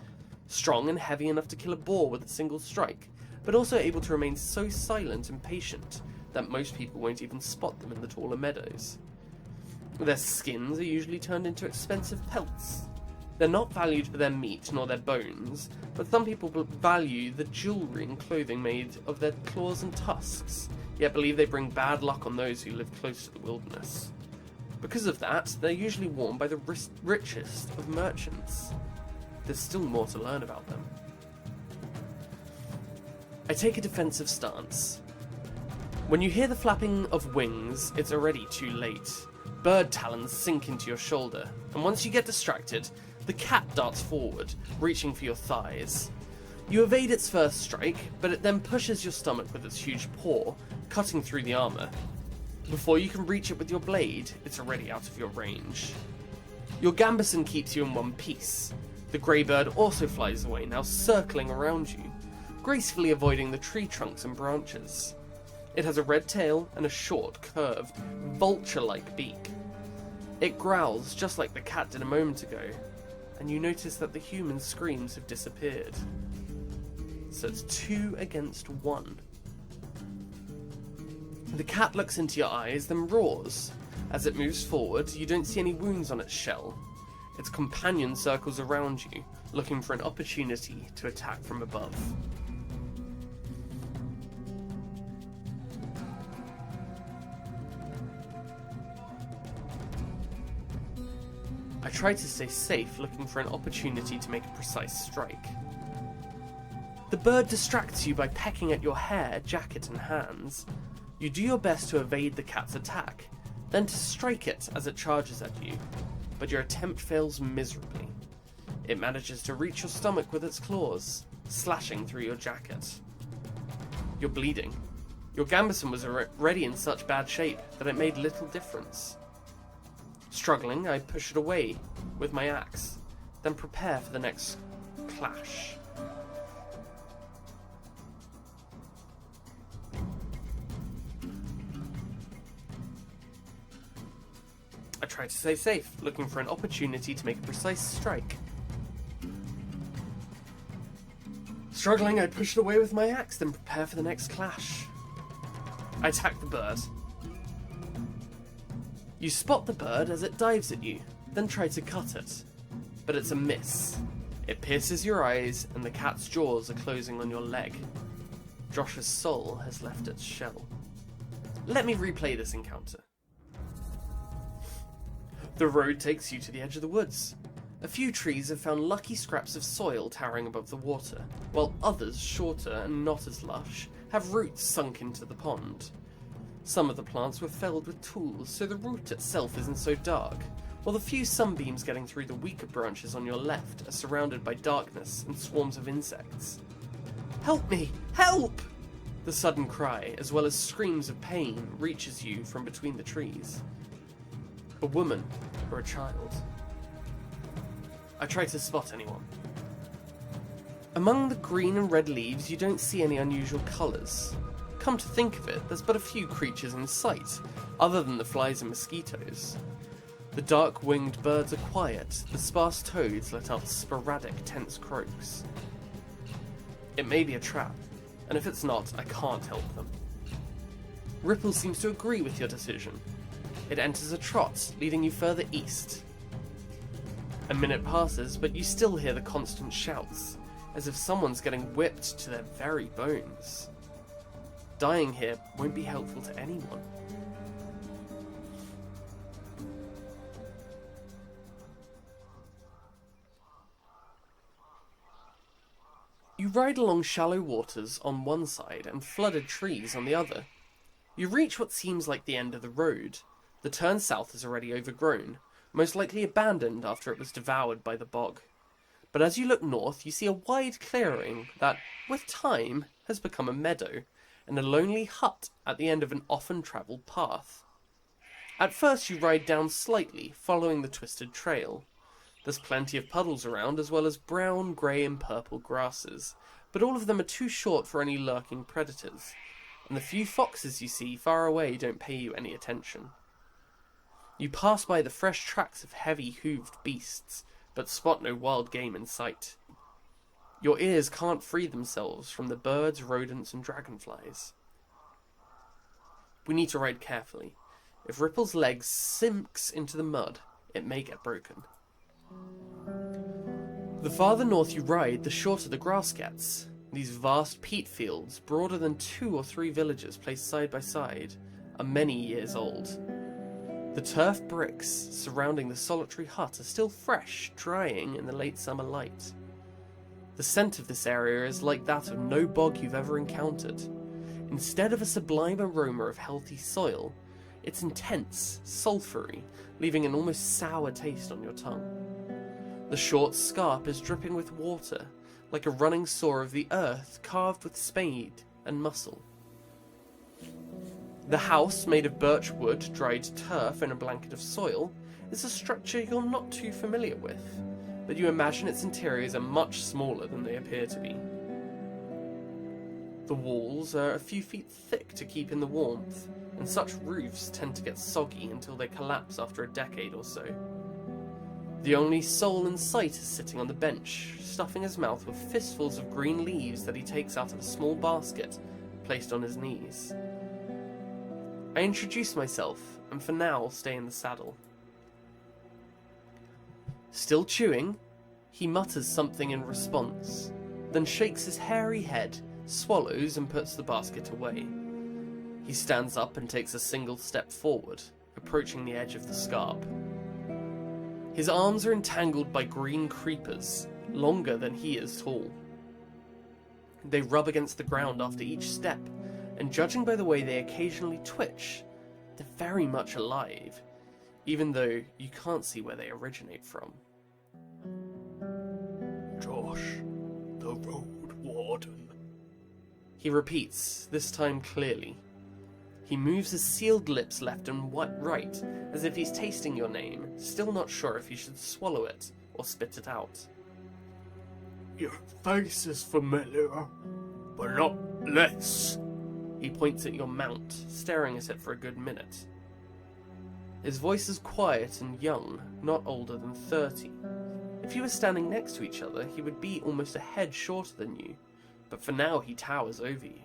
Strong and heavy enough to kill a boar with a single strike, but also able to remain so silent and patient that most people won't even spot them in the taller meadows. Their skins are usually turned into expensive pelts. They're not valued for their meat nor their bones, but some people value the jewellery and clothing made of their claws and tusks, yet believe they bring bad luck on those who live close to the wilderness. Because of that, they're usually worn by the richest of merchants. There's still more to learn about them. I take a defensive stance. When you hear the flapping of wings, it's already too late. Bird talons sink into your shoulder, and once you get distracted, the cat darts forward, reaching for your thighs. You evade its first strike, but it then pushes your stomach with its huge paw, cutting through the armour. Before you can reach it with your blade, it's already out of your range. Your gambeson keeps you in one piece. The grey bird also flies away, now circling around you, gracefully avoiding the tree trunks and branches. It has a red tail and a short, curved, vulture-like beak. It growls just like the cat did a moment ago, and you notice that the human screams have disappeared. So it's 2 against 1. The cat looks into your eyes, then roars. As it moves forward, you don't see any wounds on its shell. Its companion circles around you, looking for an opportunity to attack from above. I try to stay safe, looking for an opportunity to make a precise strike. The bird distracts you by pecking at your hair, jacket and hands. You do your best to evade the cat's attack, then to strike it as it charges at you, but your attempt fails miserably. It manages to reach your stomach with its claws, slashing through your jacket. You're bleeding. Your gambeson was already in such bad shape that it made little difference. Struggling, I push it away with my axe, then prepare for the next clash. I try to stay safe, looking for an opportunity to make a precise strike. Struggling, I push it away with my axe, then prepare for the next clash. I attack the bird. You spot the bird as it dives at you, then try to cut it. But it's a miss. It pierces your eyes, and the cat's jaws are closing on your leg. Josh's soul has left its shell. Let me replay this encounter. The road takes you to the edge of the woods. A few trees have found lucky scraps of soil towering above the water, while others, shorter and not as lush, have roots sunk into the pond. Some of the plants were felled with tools, so the root itself isn't so dark, while the few sunbeams getting through the weaker branches on your left are surrounded by darkness and swarms of insects. Help me! Help! The sudden cry, as well as screams of pain, reaches you from between the trees. A woman or a child. I try to spot anyone. Among the green and red leaves, you don't see any unusual colours. Come to think of it, there's but a few creatures in sight, other than the flies and mosquitoes. The dark-winged birds are quiet, the sparse toads let out sporadic, tense croaks. It may be a trap, and if it's not, I can't help them. Ripple seems to agree with your decision. It enters a trot, leading you further east. A minute passes, but you still hear the constant shouts, as if someone's getting whipped to their very bones. Dying here won't be helpful to anyone. You ride along shallow waters on one side and flooded trees on the other. You reach what seems like the end of the road. The turn south is already overgrown, most likely abandoned after it was devoured by the bog. But as you look north, you see a wide clearing that, with time, has become a meadow, and a lonely hut at the end of an often travelled path. At first you ride down slightly, following the twisted trail. There's plenty of puddles around, as well as brown, grey and purple grasses, but all of them are too short for any lurking predators, and the few foxes you see far away don't pay you any attention. You pass by the fresh tracks of heavy-hooved beasts, but spot no wild game in sight. Your ears can't free themselves from the birds, rodents and dragonflies. We need to ride carefully. If Ripple's leg sinks into the mud, it may get broken. The farther north you ride, the shorter the grass gets. These vast peat fields, broader than 2 or 3 villages placed side by side, are many years old. The turf bricks surrounding the solitary hut are still fresh, drying in the late summer light. The scent of this area is like that of no bog you've ever encountered. Instead of a sublime aroma of healthy soil, it's intense, sulphury, leaving an almost sour taste on your tongue. The short scarp is dripping with water, like a running saw of the earth carved with spade and muscle. The house, made of birch wood, dried turf and a blanket of soil, is a structure you're not too familiar with, but you imagine its interiors are much smaller than they appear to be. The walls are a few feet thick to keep in the warmth, and such roofs tend to get soggy until they collapse after a decade or so. The only soul in sight is sitting on the bench, stuffing his mouth with fistfuls of green leaves that he takes out of a small basket placed on his knees. I introduce myself, and for now I'll stay in the saddle. Still chewing, he mutters something in response, then shakes his hairy head, swallows and puts the basket away. He stands up and takes a single step forward, approaching the edge of the scarp. His arms are entangled by green creepers, longer than he is tall. They rub against the ground after each step, and judging by the way they occasionally twitch, they're very much alive, even though you can't see where they originate from. Josh, the Roadwarden. He repeats, this time clearly. He moves his sealed lips left and right, as if he's tasting your name, still not sure if he should swallow it or spit it out. Your face is familiar, but not this. He points at your mount, staring at it for a good minute. His voice is quiet and young, not older than 30. If you were standing next to each other, he would be almost a head shorter than you, but for now he towers over you.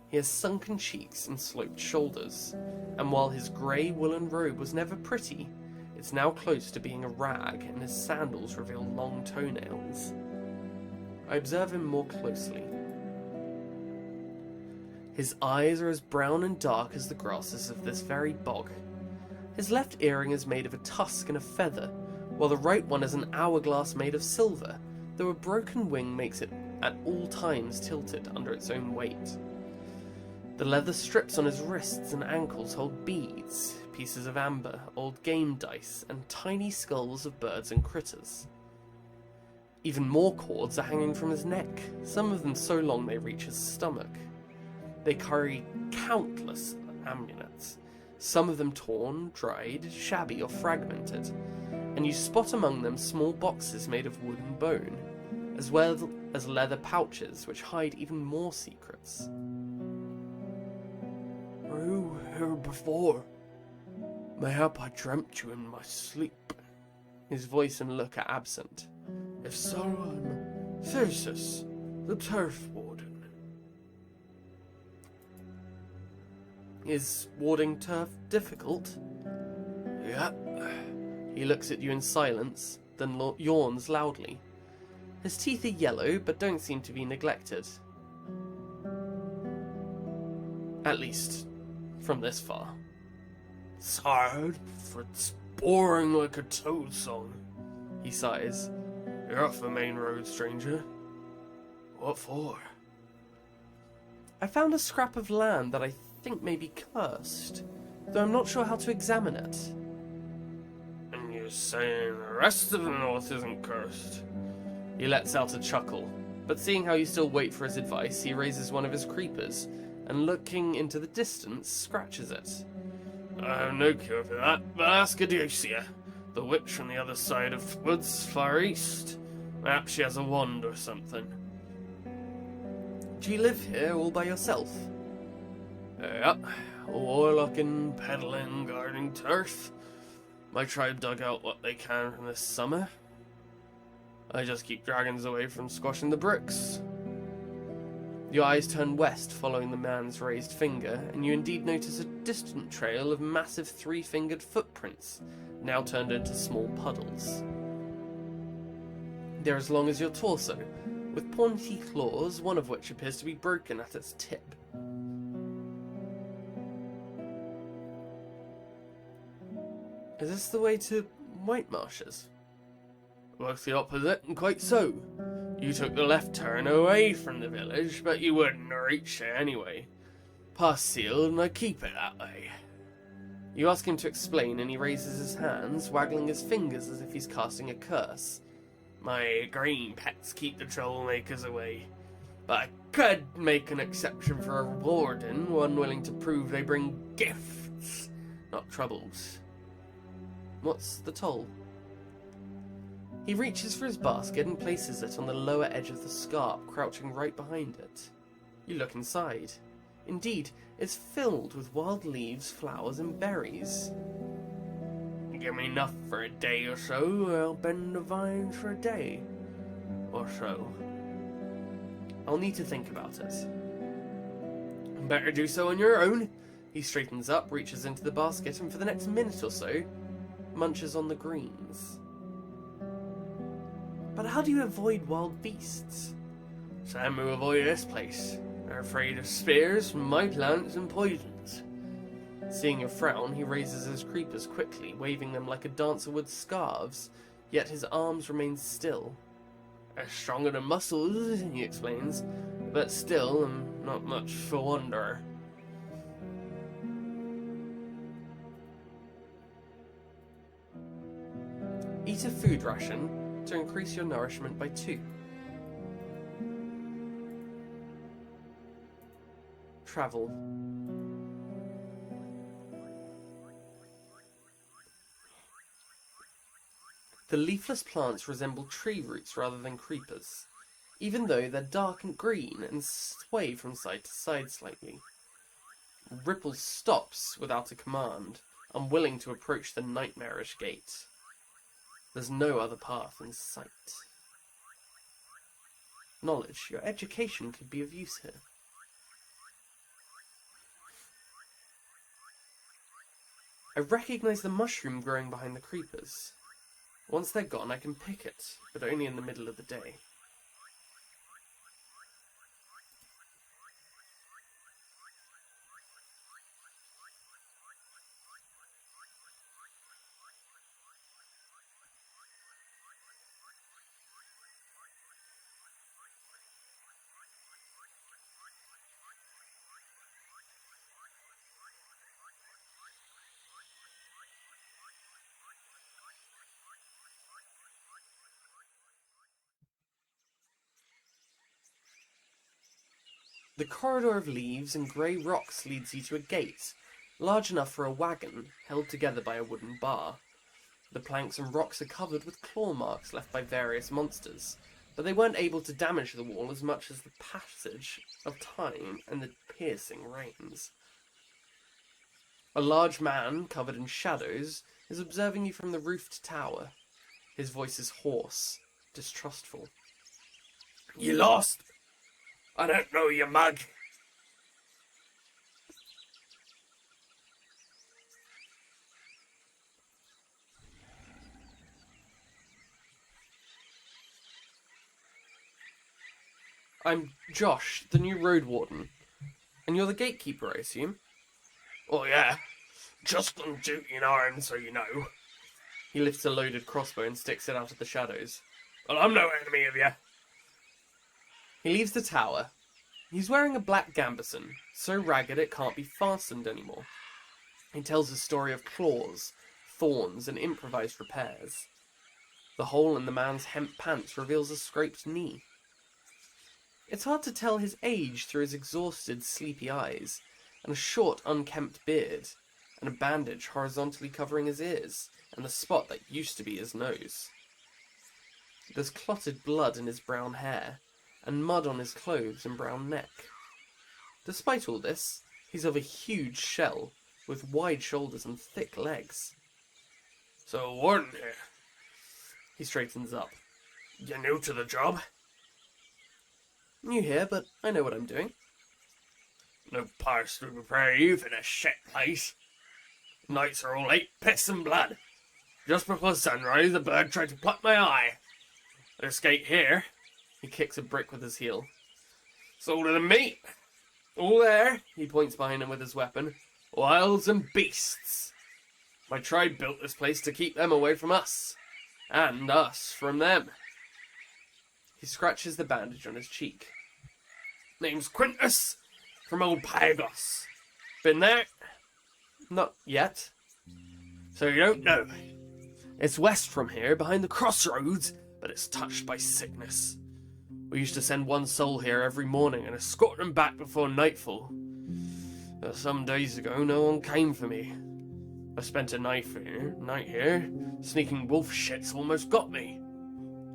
He has sunken cheeks and sloped shoulders, and while his grey woolen robe was never pretty, it's now close to being a rag, and his sandals reveal long toenails. I observe him more closely. His eyes are as brown and dark as the grasses of this very bog. His left earring is made of a tusk and a feather, while the right one is an hourglass made of silver, though a broken wing makes it at all times tilted under its own weight. The leather strips on his wrists and ankles hold beads, pieces of amber, old game dice, and tiny skulls of birds and critters. Even more cords are hanging from his neck, some of them so long they reach his stomach. They carry countless amulets, some of them torn, dried, shabby or fragmented, and you spot among them small boxes made of wood and bone, as well as leather pouches which hide even more secrets. Were you here before? Mayhap I dreamt you in my sleep. His voice and look are absent. If so, I'm Thesis, the Turf Warden. Is warding turf difficult? Yeah. He looks at you in silence, then yawns loudly. His teeth are yellow, but don't seem to be neglected. At least, from this far. It's hard, for it's boring like a toad song. He sighs. You're off the main road, stranger. What for? I found a scrap of land that I think may be cursed, though I'm not sure how to examine it. And you're saying the rest of the north isn't cursed? He lets out a chuckle, but seeing how you still wait for his advice, he raises one of his creepers, and looking into the distance, scratches it. I have no cure for that, but ask Aducia, the witch from the other side of the woods, far east. Perhaps she has a wand or something. Do you live here all by yourself? Yeah, warlocking, peddling, guarding turf. My tribe dug out what they can from this summer. I just keep dragons away from squashing the bricks. Your eyes turn west following the man's raised finger, and you indeed notice a distant trail of massive three-fingered footprints, now turned into small puddles. They're as long as your torso, with pointy claws, one of which appears to be broken at its tip. Is this the way to White Marshes? Looks the opposite, and quite so. You took the left turn away from the village, but you wouldn't reach it anyway. Pass sealed, and I keep it that way. You ask him to explain, and he raises his hands, waggling his fingers as if he's casting a curse. My green pets keep the troublemakers away. But I could make an exception for a warden, one willing to prove they bring gifts, not troubles. What's the toll? He reaches for his basket and places it on the lower edge of the scarp, crouching right behind it. You look inside. Indeed, it's filled with wild leaves, flowers, and berries. Give me enough for a day or so, I'll bend the vines for a day or so. I'll need to think about it. Better do so on your own. He straightens up, reaches into the basket, and for the next minute or so, munches on the greens. But how do you avoid wild beasts? Some who avoid this place are afraid of spears from my plants and poisons. Seeing your frown, he raises his creepers quickly, waving them like a dancer would scarves, yet his arms remain still. They're stronger than muscles, he explains, but still, not much for wonder. Eat a food ration to increase your nourishment by 2. Travel. The leafless plants resemble tree roots rather than creepers, even though they're dark and green and sway from side to side slightly. Ripples stops without a command, unwilling to approach the nightmarish gate. There's no other path in sight. Knowledge, your education could be of use here. I recognize the mushroom growing behind the creepers. Once they're gone, I can pick it, but only in the middle of the day. The corridor of leaves and grey rocks leads you to a gate, large enough for a wagon, held together by a wooden bar. The planks and rocks are covered with claw marks left by various monsters, but they weren't able to damage the wall as much as the passage of time and the piercing rains. A large man, covered in shadows, is observing you from the roofed tower. His voice is hoarse, distrustful. You lost? I don't know, you mug. I'm Josh, the new Roadwarden. And you're the gatekeeper, I assume? Oh yeah, just on duty in arms, so you know. He lifts a loaded crossbow and sticks it out of the shadows. Well, I'm no enemy of you. He leaves the tower. He's wearing a black gambeson, so ragged it can't be fastened anymore. He tells a story of claws, thorns, and improvised repairs. The hole in the man's hemp pants reveals a scraped knee. It's hard to tell his age through his exhausted, sleepy eyes, and a short, unkempt beard, and a bandage horizontally covering his ears and the spot that used to be his nose. There's clotted blood in his brown hair, and mud on his clothes and brown neck. Despite all this, he's of a huge shell, with wide shoulders and thick legs. So, Warden here, He straightens up. you new to the job? New here, but I know what I'm doing. No parts to prepare you for this shit place. Nights are all hate, piss and blood. Just before sunrise, a bird tried to pluck my eye. This gate here, He kicks a brick with his heel. it's older than me. All there, He points behind him with his weapon. wilds and beasts. My tribe built this place to keep them away from us, and us from them. He scratches the bandage on his cheek. Name's Quintus, from old Pagos. Been there? Not yet. So you don't know. It's west from here, behind the Crossroads, but it's touched by sickness. We used to send one soul here every morning and escort them back before nightfall. But some days ago, no one came for me. I spent a night here. Sneaking wolf shits almost got me.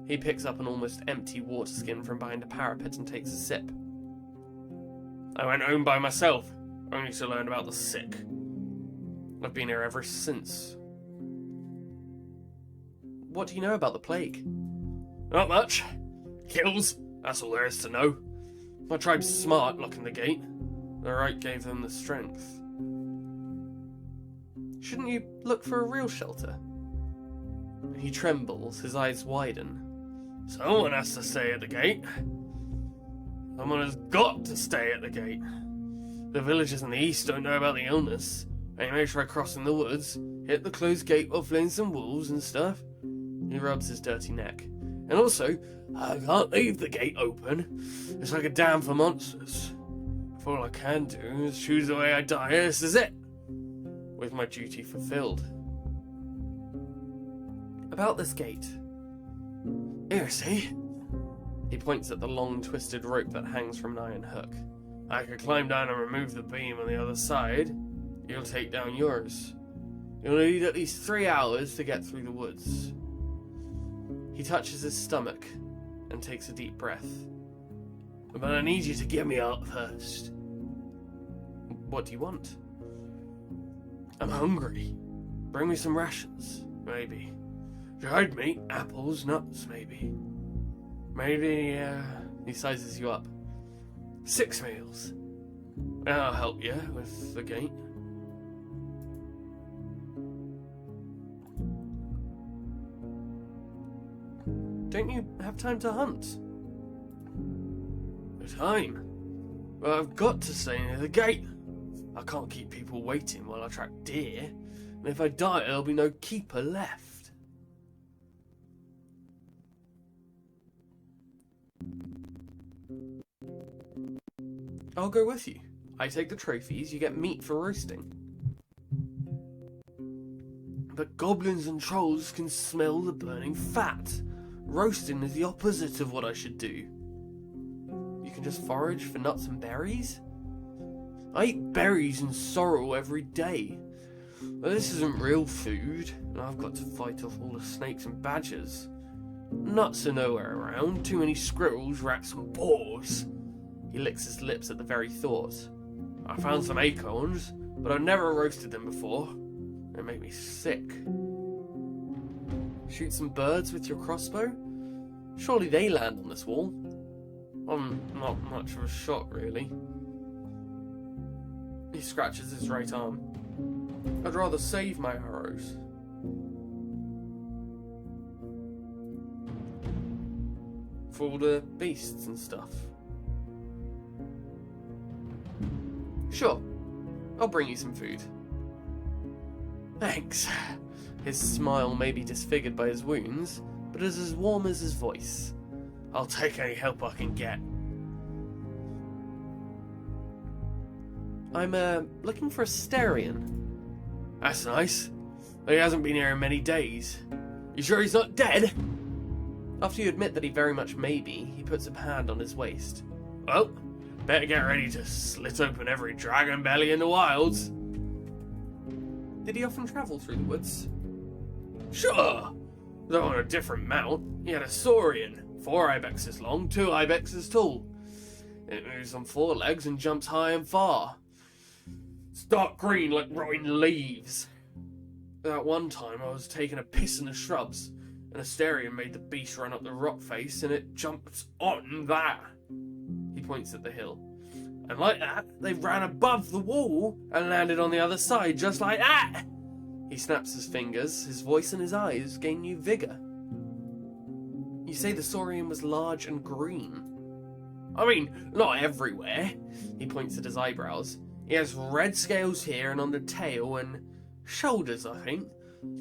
He picks up an almost empty water skin from behind a parapet and takes a sip. I went home by myself, only to learn about the sick. I've been here ever since. What do you know about the plague? Not much. Kills, that's all there is to know. My tribe's smart locking the gate. The right gave them the strength. Shouldn't you look for a real shelter? He trembles, his eyes widen. Someone has to stay at the gate. Someone has got to stay at the gate. The villagers in the east don't know about the illness. They may try crossing the woods, hit the closed gate while fleeing some wolves and stuff. He rubs his dirty neck. And also, I can't leave the gate open. It's like a dam for monsters. If all I can do is choose the way I die, this is it. With my duty fulfilled. About this gate. Here, see? He points at the long twisted rope that hangs from an iron hook. I could climb down and remove the beam on the other side. You'll take down yours. You'll need at least 3 hours to get through the woods. He touches his stomach and takes a deep breath. But I need you to give me out first. What do you want? I'm hungry. Bring me some rations, maybe. Dried meat, apples, nuts, maybe. Maybe, He sizes you up. 6 meals. I'll help you with the gate. Don't you have time to hunt? The time? Well, I've got to stay near the gate. I can't keep people waiting while I track deer. And if I die, there'll be no keeper left. I'll go with you. I take the trophies, you get meat for roasting. But goblins and trolls can smell the burning fat. Roasting is the opposite of what I should do. You can just forage for nuts and berries? I eat berries and sorrel every day. But this isn't real food, and I've got to fight off all the snakes and badgers. Nuts are nowhere around, too many squirrels, rats and boars. He licks his lips at the very thought. I found some acorns, but I've never roasted them before. They make me sick. Shoot some birds with your crossbow? Surely they land on this wall. I'm not much of a shot, really. He scratches his right arm. I'd rather save my arrows. For all the beasts and stuff. Sure, I'll bring you some food. Thanks. His smile may be disfigured by his wounds, but is as warm as his voice. I'll take any help I can get. I'm, looking for a Styrian. That's nice. But he hasn't been here in many days. You sure he's not dead? After you admit that he very much may be, he puts a hand on his waist. Well, better get ready to slit open every dragon belly in the wilds. Did he often travel through the woods? Sure! Though on a different mount, he had a saurian, 4 ibexes long, 2 ibexes tall. It moves on 4 legs and jumps high and far. It's dark green like rotting leaves. That one time I was taking a piss in the shrubs, and a Asterion made the beast run up the rock face and it jumped on that. He points at the hill. And like that, they ran above the wall and landed on the other side just like that. He snaps his fingers, his voice and his eyes gain new vigour. You say the saurian was large and green. I mean, not everywhere. He points at his eyebrows. He has red scales here and on the tail and shoulders, I think.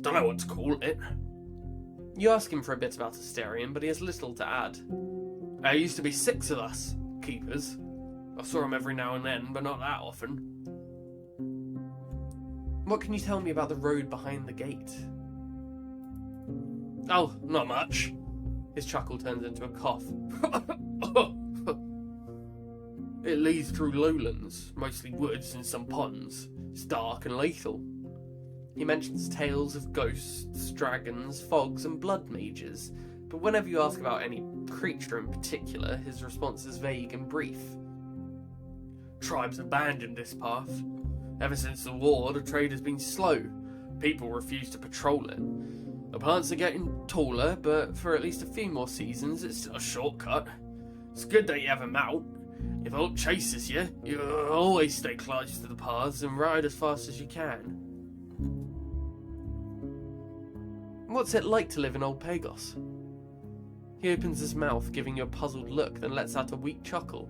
Don't know what to call it. You ask him for a bit about Asterion, but he has little to add. There used to be 6 of us, keepers. I saw him every now and then, but not that often. What can you tell me about the road behind the gate? Oh, not much. His chuckle turns into a cough. It leads through lowlands, mostly woods and some ponds. It's dark and lethal. He mentions tales of ghosts, dragons, fogs and blood mages, but whenever you ask about any creature in particular, his response is vague and brief. Tribes abandoned this path. Ever since the war, the trade has been slow. People refuse to patrol it. The plants are getting taller, but for at least a few more seasons, it's still a shortcut. It's good that you have a mount. If Old chases you, you always stay close to the paths and ride as fast as you can. What's it like to live in Old Pagos? He opens his mouth, giving you a puzzled look, then lets out a weak chuckle.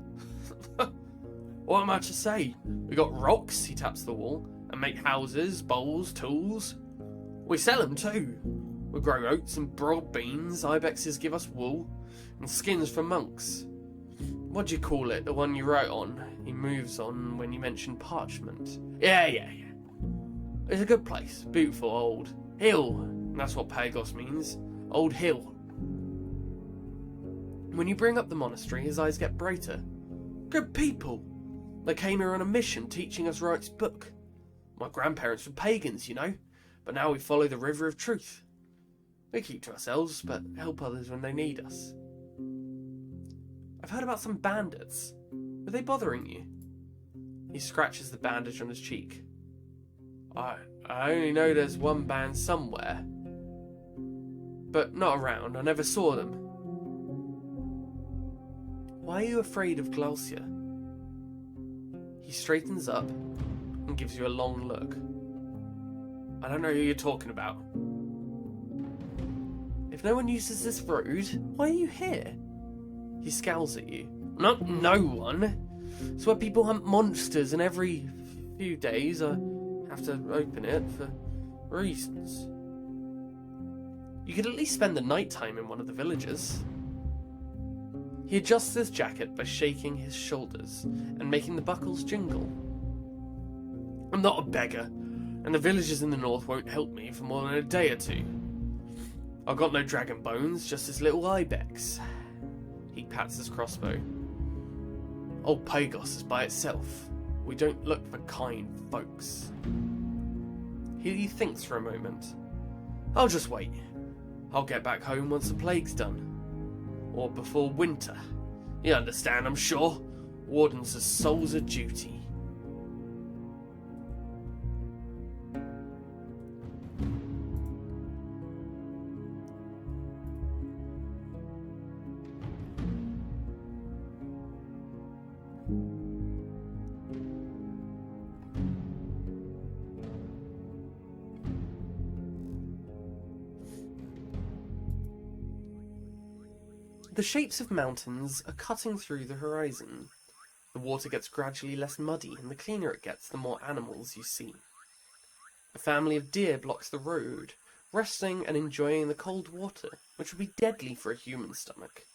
What am I to say? We got rocks, he taps the wall, and make houses, bowls, tools. We sell them too. We grow oats and broad beans, ibexes give us wool, and skins for monks. What do you call it, the one you wrote on? He moves on when you mention parchment. Yeah. It's a good place, beautiful old hill. That's what Pagos means, old hill. When you bring up the monastery, his eyes get brighter. Good people. They came here on a mission, teaching us Wright's book. My grandparents were pagans, you know, but now we follow the river of truth. We keep to ourselves, but help others when they need us. I've heard about some bandits. Were they bothering you? He scratches the bandage on his cheek. I only know there's one band somewhere, but not around. I never saw them. Why are you afraid of Glaucia? He straightens up and gives you a long look. I don't know who you're talking about. If no one uses this road, why are you here? He scowls at you. Not no one. It's where people hunt monsters, and every few days I have to open it for reasons. You could at least spend the night time in one of the villages. He adjusts his jacket by shaking his shoulders and making the buckles jingle. I'm not a beggar, and the villages in the north won't help me for more than a day or two. I've got no dragon bones, just this little ibex. He pats his crossbow. Old Pagos is by itself. We don't look for kind folks. He thinks for a moment. I'll just wait. I'll get back home once the plague's done. Or before winter. You understand, I'm sure. Wardens are souls of duty. The shapes of mountains are cutting through the horizon. The water gets gradually less muddy, and the cleaner it gets, the more animals you see. A family of deer blocks the road, resting and enjoying the cold water, which would be deadly for a human stomach.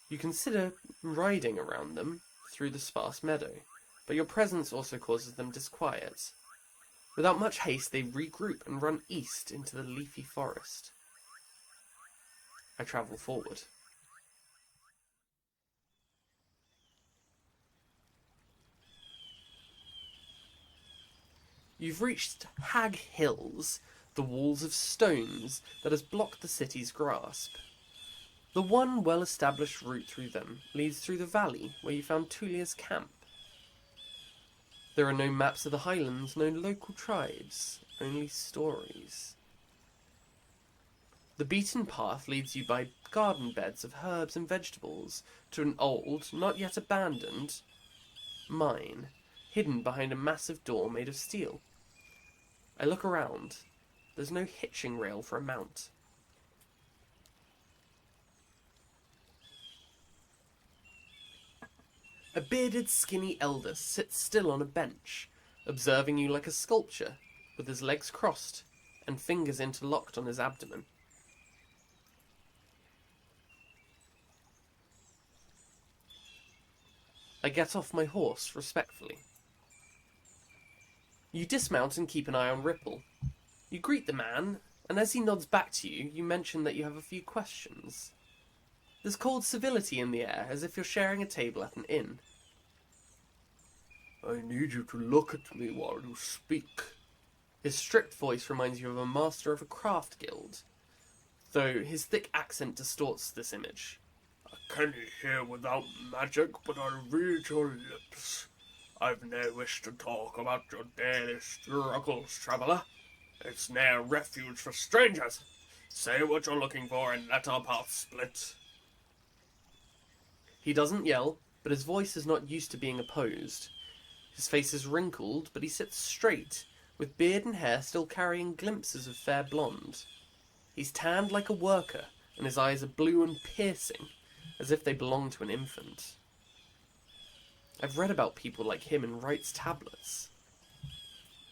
You consider riding around them through the sparse meadow, but your presence also causes them disquiet. Without much haste, they regroup and run east into the leafy forest. I travel forward. You've reached Hag Hills, the walls of stones that has blocked the city's grasp. The one well-established route through them leads through the valley where you found Tulia's camp. There are no maps of the highlands, no local tribes, only stories. The beaten path leads you by garden beds of herbs and vegetables to an old, not yet abandoned, mine, hidden behind a massive door made of steel. I look around. There's no hitching rail for a mount. A bearded, skinny elder sits still on a bench, observing you like a sculpture, with his legs crossed and fingers interlocked on his abdomen. I get off my horse respectfully. You dismount and keep an eye on Ripple. You greet the man, and as he nods back to you, you mention that you have a few questions. There's cold civility in the air, as if you're sharing a table at an inn. I need you to look at me while you speak. His strict voice reminds you of a master of a craft guild, though his thick accent distorts this image. I can't hear without magic, but I'll read your lips. I've no wish to talk about your daily struggles, traveller. It's ne'er refuge for strangers. Say what you're looking for and let our paths split. He doesn't yell, but his voice is not used to being opposed. His face is wrinkled, but he sits straight, with beard and hair still carrying glimpses of fair blonde. He's tanned like a worker, and his eyes are blue and piercing, as if they belong to an infant. I've read about people like him in Wright's tablets.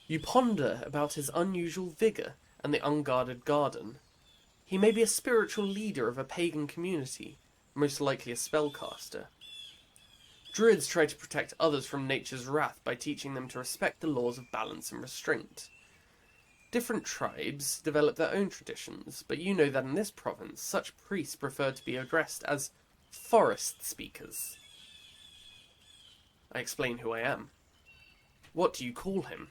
You ponder about his unusual vigour and the unguarded garden. He may be a spiritual leader of a pagan community, most likely a spellcaster. Druids try to protect others from nature's wrath by teaching them to respect the laws of balance and restraint. Different tribes develop their own traditions, but you know that in this province, such priests prefer to be addressed as forest speakers. I explain who I am. What do you call him?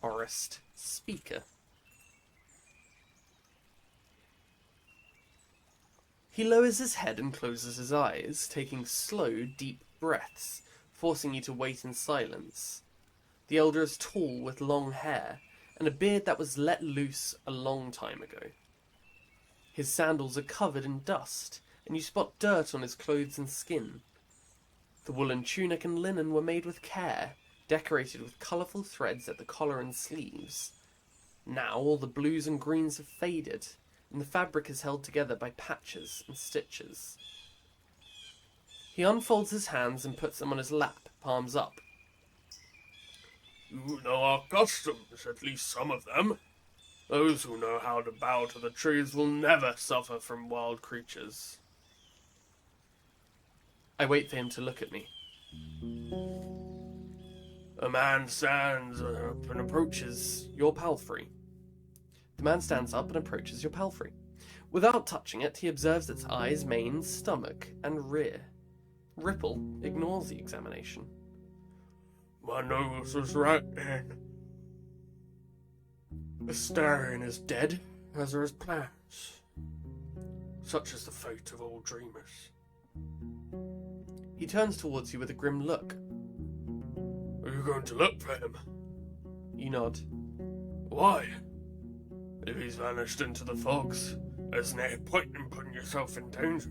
Forest speaker. He lowers his head and closes his eyes, taking slow, deep breaths, forcing you to wait in silence. The elder is tall with long hair, and a beard that was let loose a long time ago. His sandals are covered in dust, and you spot dirt on his clothes and skin. The woolen tunic and linen were made with care, decorated with colourful threads at the collar and sleeves. Now all the blues and greens have faded, and the fabric is held together by patches and stitches. He unfolds his hands and puts them on his lap, palms up. You know our customs, at least some of them. Those who know how to bow to the trees will never suffer from wild creatures. I wait for him to look at me. A man stands up and approaches Your palfrey. The man stands up and approaches your palfrey. Without touching it, he observes its eyes, mane, stomach, and rear. Ripple ignores the examination. My nose was right in. Astarion is dead, as are his plans. Such is the fate of all dreamers. He turns towards you with a grim look. Are you going to look for him? You nod. Why? If he's vanished into the fogs, there's no point in putting yourself in danger.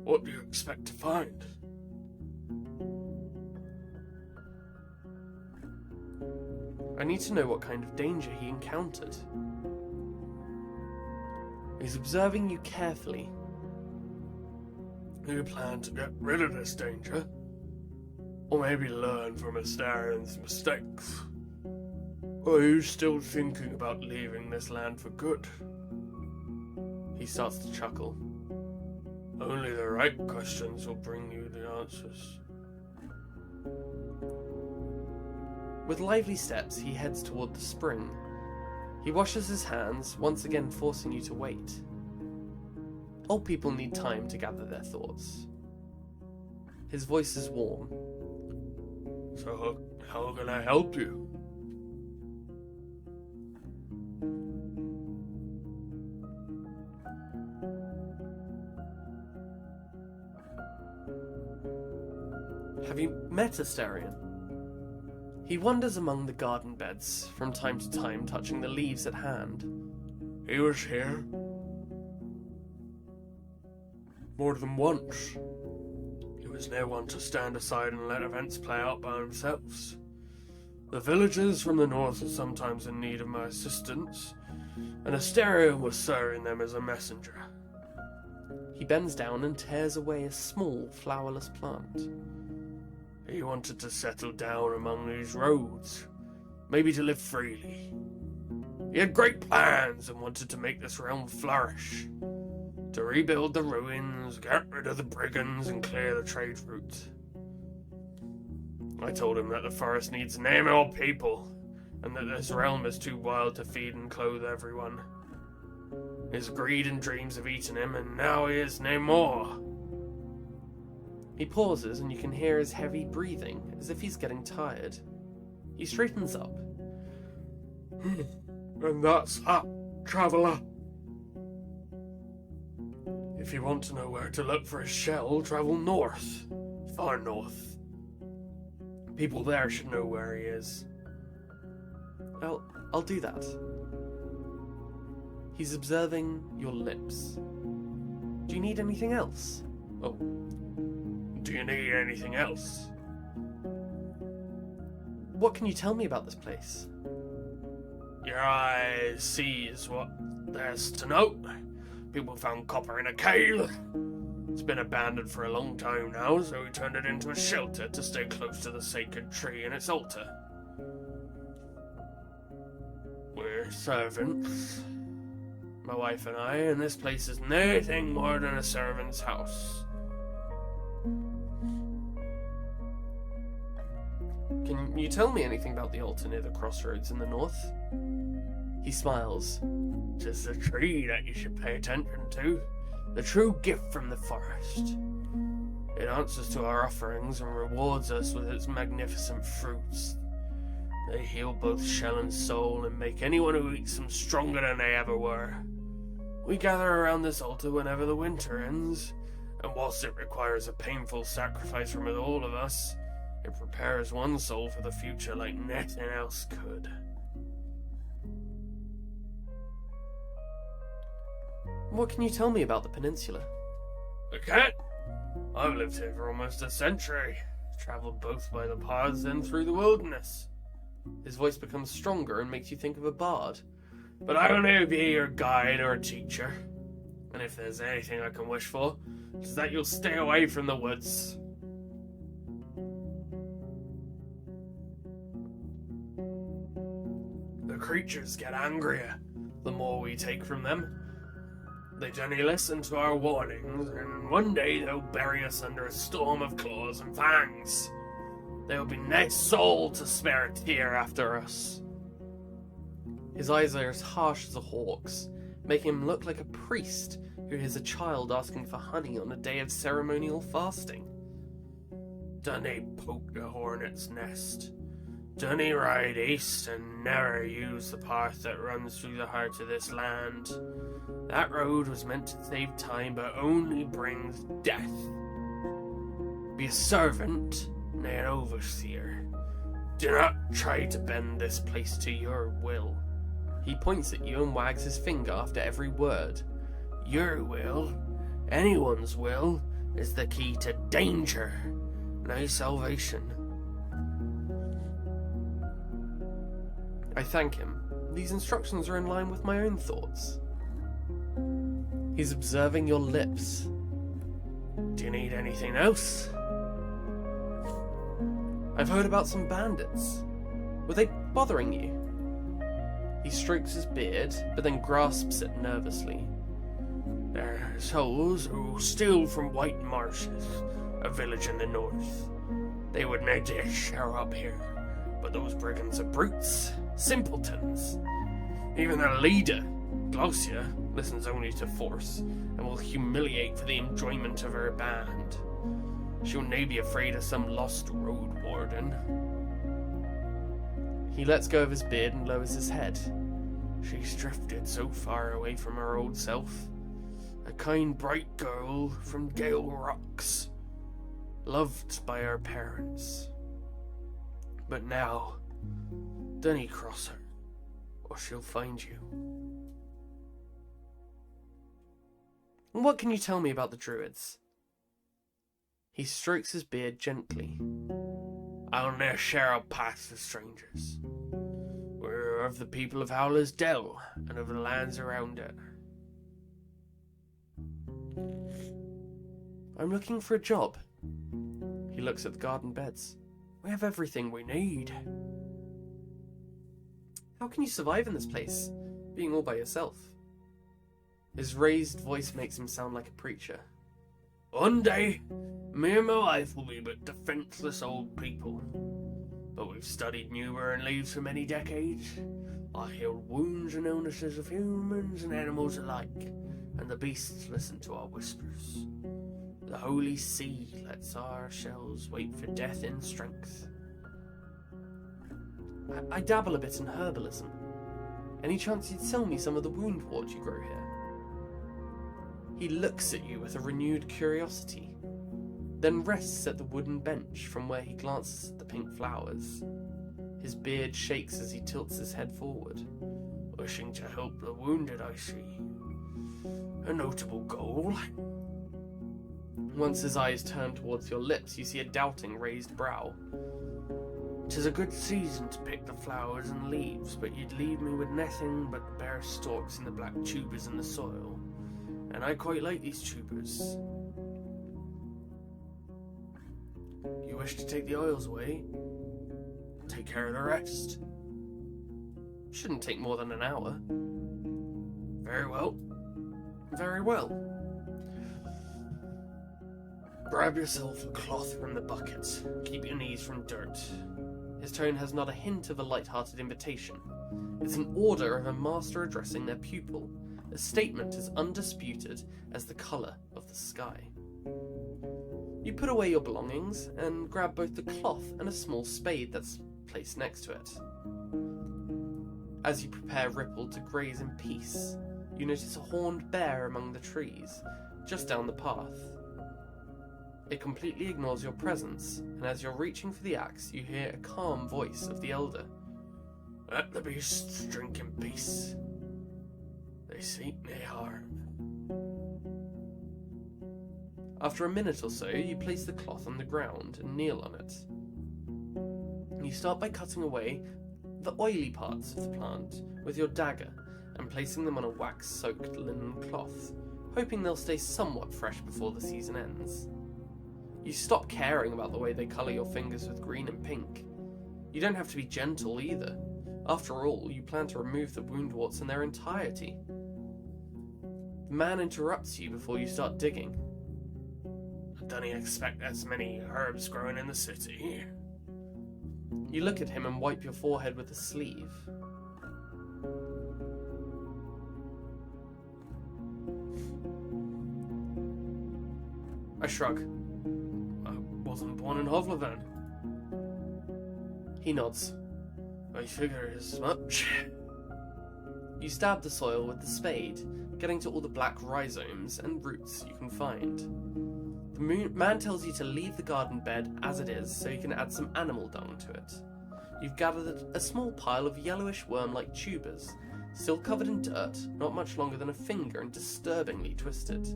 What do you expect to find? I need to know what kind of danger he encountered. He's observing you carefully. Do you plan to get rid of this danger? Or maybe learn from Astarion's mistakes? Or are you still thinking about leaving this land for good? He starts to chuckle. Only the right questions will bring you the answers. With lively steps, he heads toward the spring. He washes his hands, once again forcing you to wait. Old people need time to gather their thoughts. His voice is warm. So how can I help you? Have you met Asterion? He wanders among the garden beds, from time to time touching the leaves at hand. He was here. More than once. He was no one to stand aside and let events play out by themselves. The villagers from the north are sometimes in need of my assistance, and Asterion was serving them as a messenger. He bends down and tears away a small, flowerless plant. He wanted to settle down among these roads, maybe to live freely. He had great plans and wanted to make this realm flourish, to rebuild the ruins, get rid of the brigands, and clear the trade route. I told him that the forest needs no more people, and that this realm is too wild to feed and clothe everyone. His greed and dreams have eaten him, and now he is no more. He pauses and you can hear his heavy breathing, as if he's getting tired. He straightens up. And that's that, traveller. If you want to know where to look for his shell, travel north. Far north. People there should know where he is. I'll do that. He's observing your lips. Do you need anything else? Oh. Do you need anything else? What can you tell me about this place? Your eye sees what there's to know. People found copper in a cave. It's been abandoned for a long time now, so we turned it into a shelter to stay close to the sacred tree and its altar. We're servants, my wife and I, and this place is nothing more than a servant's house. Can you tell me anything about the altar near the crossroads in the north? He smiles. Just the tree that you should pay attention to. The true gift from the forest. It answers to our offerings and rewards us with its magnificent fruits. They heal both shell and soul and make anyone who eats them stronger than they ever were. We gather around this altar whenever the winter ends, and whilst it requires a painful sacrifice from all of us, it prepares one soul for the future like nothing else could. What can you tell me about the peninsula? I can't. I've lived here for almost a century. Travelled both by the paths and through the wilderness. His voice becomes stronger and makes you think of a bard. But I will never be your guide or teacher. And if there's anything I can wish for, it's that you'll stay away from the woods. The creatures get angrier the more we take from them. They generally listen to our warnings, and one day they'll bury us under a storm of claws and fangs. There will be no soul to spare a tear after us. His eyes are as harsh as a hawk's, making him look like a priest who hears a child asking for honey on a day of ceremonial fasting. Dunny poke the hornet's nest. Dunny ride east and never use the path that runs through the heart of this land. That road was meant to save time, but only brings death. Be a servant, not an overseer. Do not try to bend this place to your will. He points at you and wags his finger after every word. Your will, anyone's will, is the key to danger, no salvation. I thank him. These instructions are in line with my own thoughts. He's observing your lips. Do you need anything else? I've heard about some bandits. Were they bothering you? He strokes his beard, but then grasps it nervously. They're souls who steal from White Marshes, a village in the north. They would no dare show up here, but those brigands are brutes, simpletons. Even their leader, Glaucia, listens only to force, and will humiliate for the enjoyment of her band. She'll no be afraid of some lost Roadwarden. He lets go of his beard and lowers his head. She's drifted so far away from her old self. A kind, bright girl from Gale Rocks, loved by her parents. But now, dinna cross her, or she'll find you. And what can you tell me about the Druids? He strokes his beard gently. I'll ne'er share our paths with strangers. We're of the people of Howler's Dell, and of the lands around it. I'm looking for a job. He looks at the garden beds. We have everything we need. How can you survive in this place, being all by yourself? His raised voice makes him sound like a preacher. One day, me and my wife will be but defenceless old people. But we've studied Nuber and leaves for many decades. I healed wounds and illnesses of humans and animals alike, and the beasts listen to our whispers. The holy sea lets our shells wait for death in strength. I dabble a bit in herbalism. Any chance you'd sell me some of the woundwort you grow here? He looks at you with a renewed curiosity, then rests at the wooden bench from where he glances at the pink flowers. His beard shakes as he tilts his head forward. Wishing to help the wounded, I see. A notable goal. Once his eyes turn towards your lips, you see a doubting raised brow. 'Tis a good season to pick the flowers and leaves, but you'd leave me with nothing but the bare stalks and the black tubers in the soil. And I quite like these tubers. You wish to take the oils away? Take care of the rest. Shouldn't take more than an hour. Very well. Very well. Grab yourself a cloth from the bucket. Keep your knees from dirt. His tone has not a hint of a light-hearted invitation. It's an order of a master addressing their pupil, a statement as undisputed as the colour of the sky. You put away your belongings and grab both the cloth and a small spade that's placed next to it. As you prepare Ripple to graze in peace, you notice a horned bear among the trees, just down the path. It completely ignores your presence, and as you're reaching for the axe, you hear a calm voice of the elder. Let the beasts drink in peace. They seek no harm. After a minute or so, you place the cloth on the ground and kneel on it. You start by cutting away the oily parts of the plant with your dagger and placing them on a wax-soaked linen cloth, hoping they'll stay somewhat fresh before the season ends. You stop caring about the way they colour your fingers with green and pink. You don't have to be gentle either. After all, you plan to remove the woundworts in their entirety. The man interrupts you before you start digging. I don't expect as many herbs growing in the city. You look at him and wipe your forehead with a sleeve. I shrug. I wasn't born in Hovla then. He nods. I figure as much. You stab the soil with the spade, getting to all the black rhizomes and roots you can find. The man tells you to leave the garden bed as it is so you can add some animal dung to it. You've gathered a small pile of yellowish worm-like tubers, still covered in dirt, not much longer than a finger and disturbingly twisted.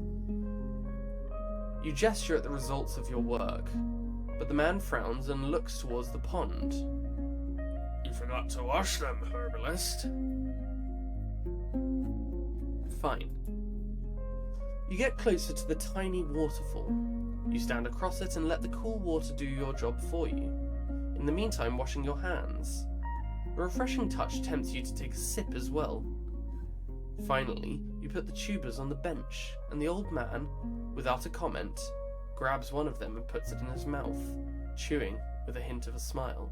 You gesture at the results of your work, but the man frowns and looks towards the pond. You forgot to wash them, herbalist. Fine. You get closer to the tiny waterfall. You stand across it and let the cool water do your job for you, in the meantime washing your hands. A refreshing touch tempts you to take a sip as well. Finally, you put the tubers on the bench, and the old man, without a comment, grabs one of them and puts it in his mouth, chewing with a hint of a smile.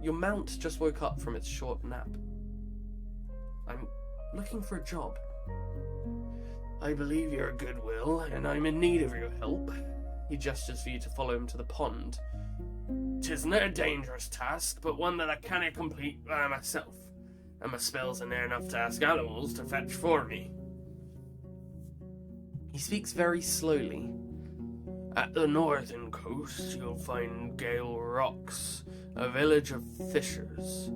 Your mount just woke up from its short nap. I'm looking for a job. I believe your goodwill, and I'm in need of your help. He gestures for you to follow him to the pond. 'Tisn't a dangerous task, but one that I canna complete by myself, and my spells are near enough to ask animals to fetch for me. He speaks very slowly. At the northern coast, you'll find Gale Rocks, a village of fishers.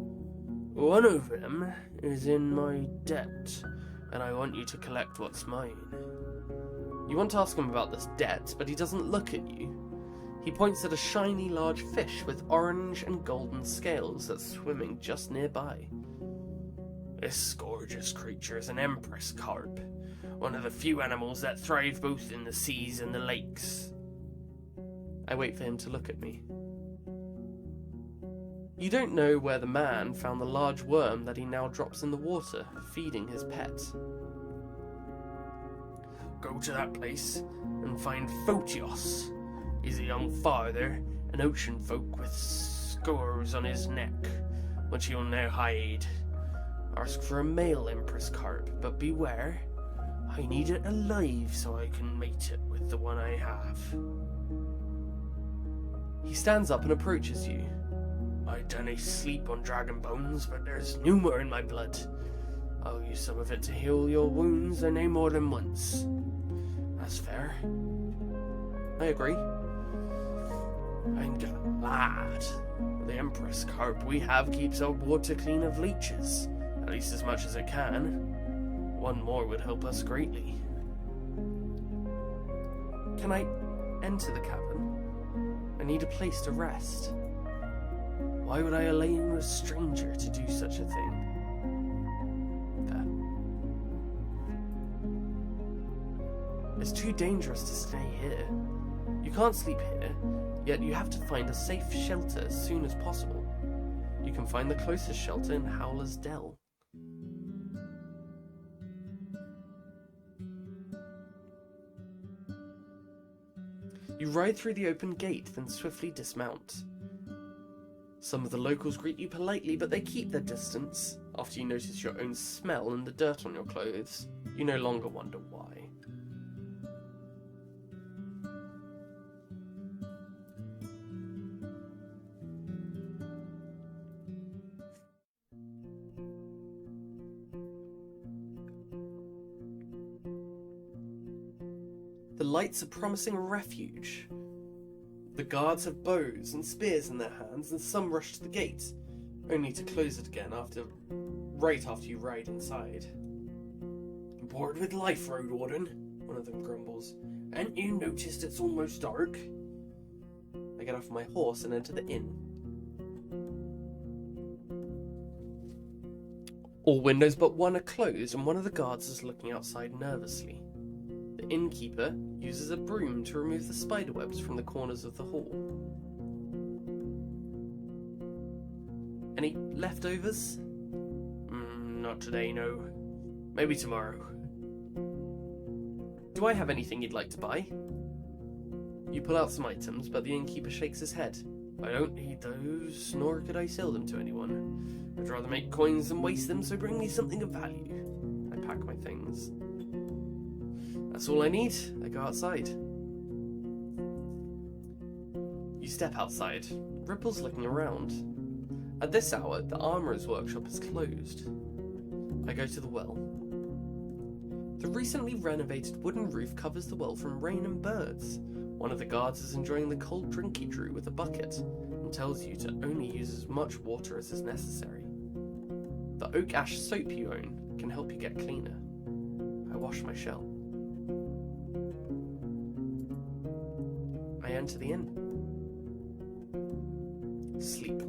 One of them is in my debt, and I want you to collect what's mine. You want to ask him about this debt, but he doesn't look at you. He points at a shiny large fish with orange and golden scales that's swimming just nearby. This gorgeous creature is an empress carp, one of the few animals that thrive both in the seas and the lakes. I wait for him to look at me. You don't know where the man found the large worm that he now drops in the water, feeding his pet. Go to that place and find Photios. He's a young father, an ocean folk with scores on his neck, which he'll now hide. Ask for a male empress carp, but beware, I need it alive so I can mate it with the one I have. He stands up and approaches you. I dunna sleep on dragon bones, but there's no more in my blood. I'll use some of it to heal your wounds, and no more than once. That's fair. I agree. I'm glad. The empress carp we have keeps our water clean of leeches, at least as much as it can. One more would help us greatly. Can I enter the cavern? I need a place to rest. Why would I allow a stranger to do such a thing? There. It's too dangerous to stay here. You can't sleep here, yet you have to find a safe shelter as soon as possible. You can find the closest shelter in Howler's Dell. You ride through the open gate, then swiftly dismount. Some of the locals greet you politely, but they keep their distance. After you notice your own smell and the dirt on your clothes, you no longer wonder why. The lights are promising a refuge. The guards have bows and spears in their hands, and some rush to the gate, only to close it again right after you ride inside. Bored with life, Roadwarden, one of them grumbles. Ain't you noticed it's almost dark? I get off my horse and enter the inn. All windows but one are closed, and one of the guards is looking outside nervously. The innkeeper uses a broom to remove the spiderwebs from the corners of the hall. Any leftovers? Not today, no. Maybe tomorrow. Do I have anything you'd like to buy? You pull out some items, but the innkeeper shakes his head. I don't need those, nor could I sell them to anyone. I'd rather make coins than waste them, so bring me something of value. I pack my things. That's all I need. I go outside. You step outside. Ripple's looking around. At this hour, the armourer's workshop is closed. I go to the well. The recently renovated wooden roof covers the well from rain and birds. One of the guards is enjoying the cold drink he drew with a bucket and tells you to only use as much water as is necessary. The oak ash soap you own can help you get cleaner. I wash my shell. I enter the inn. Sleep.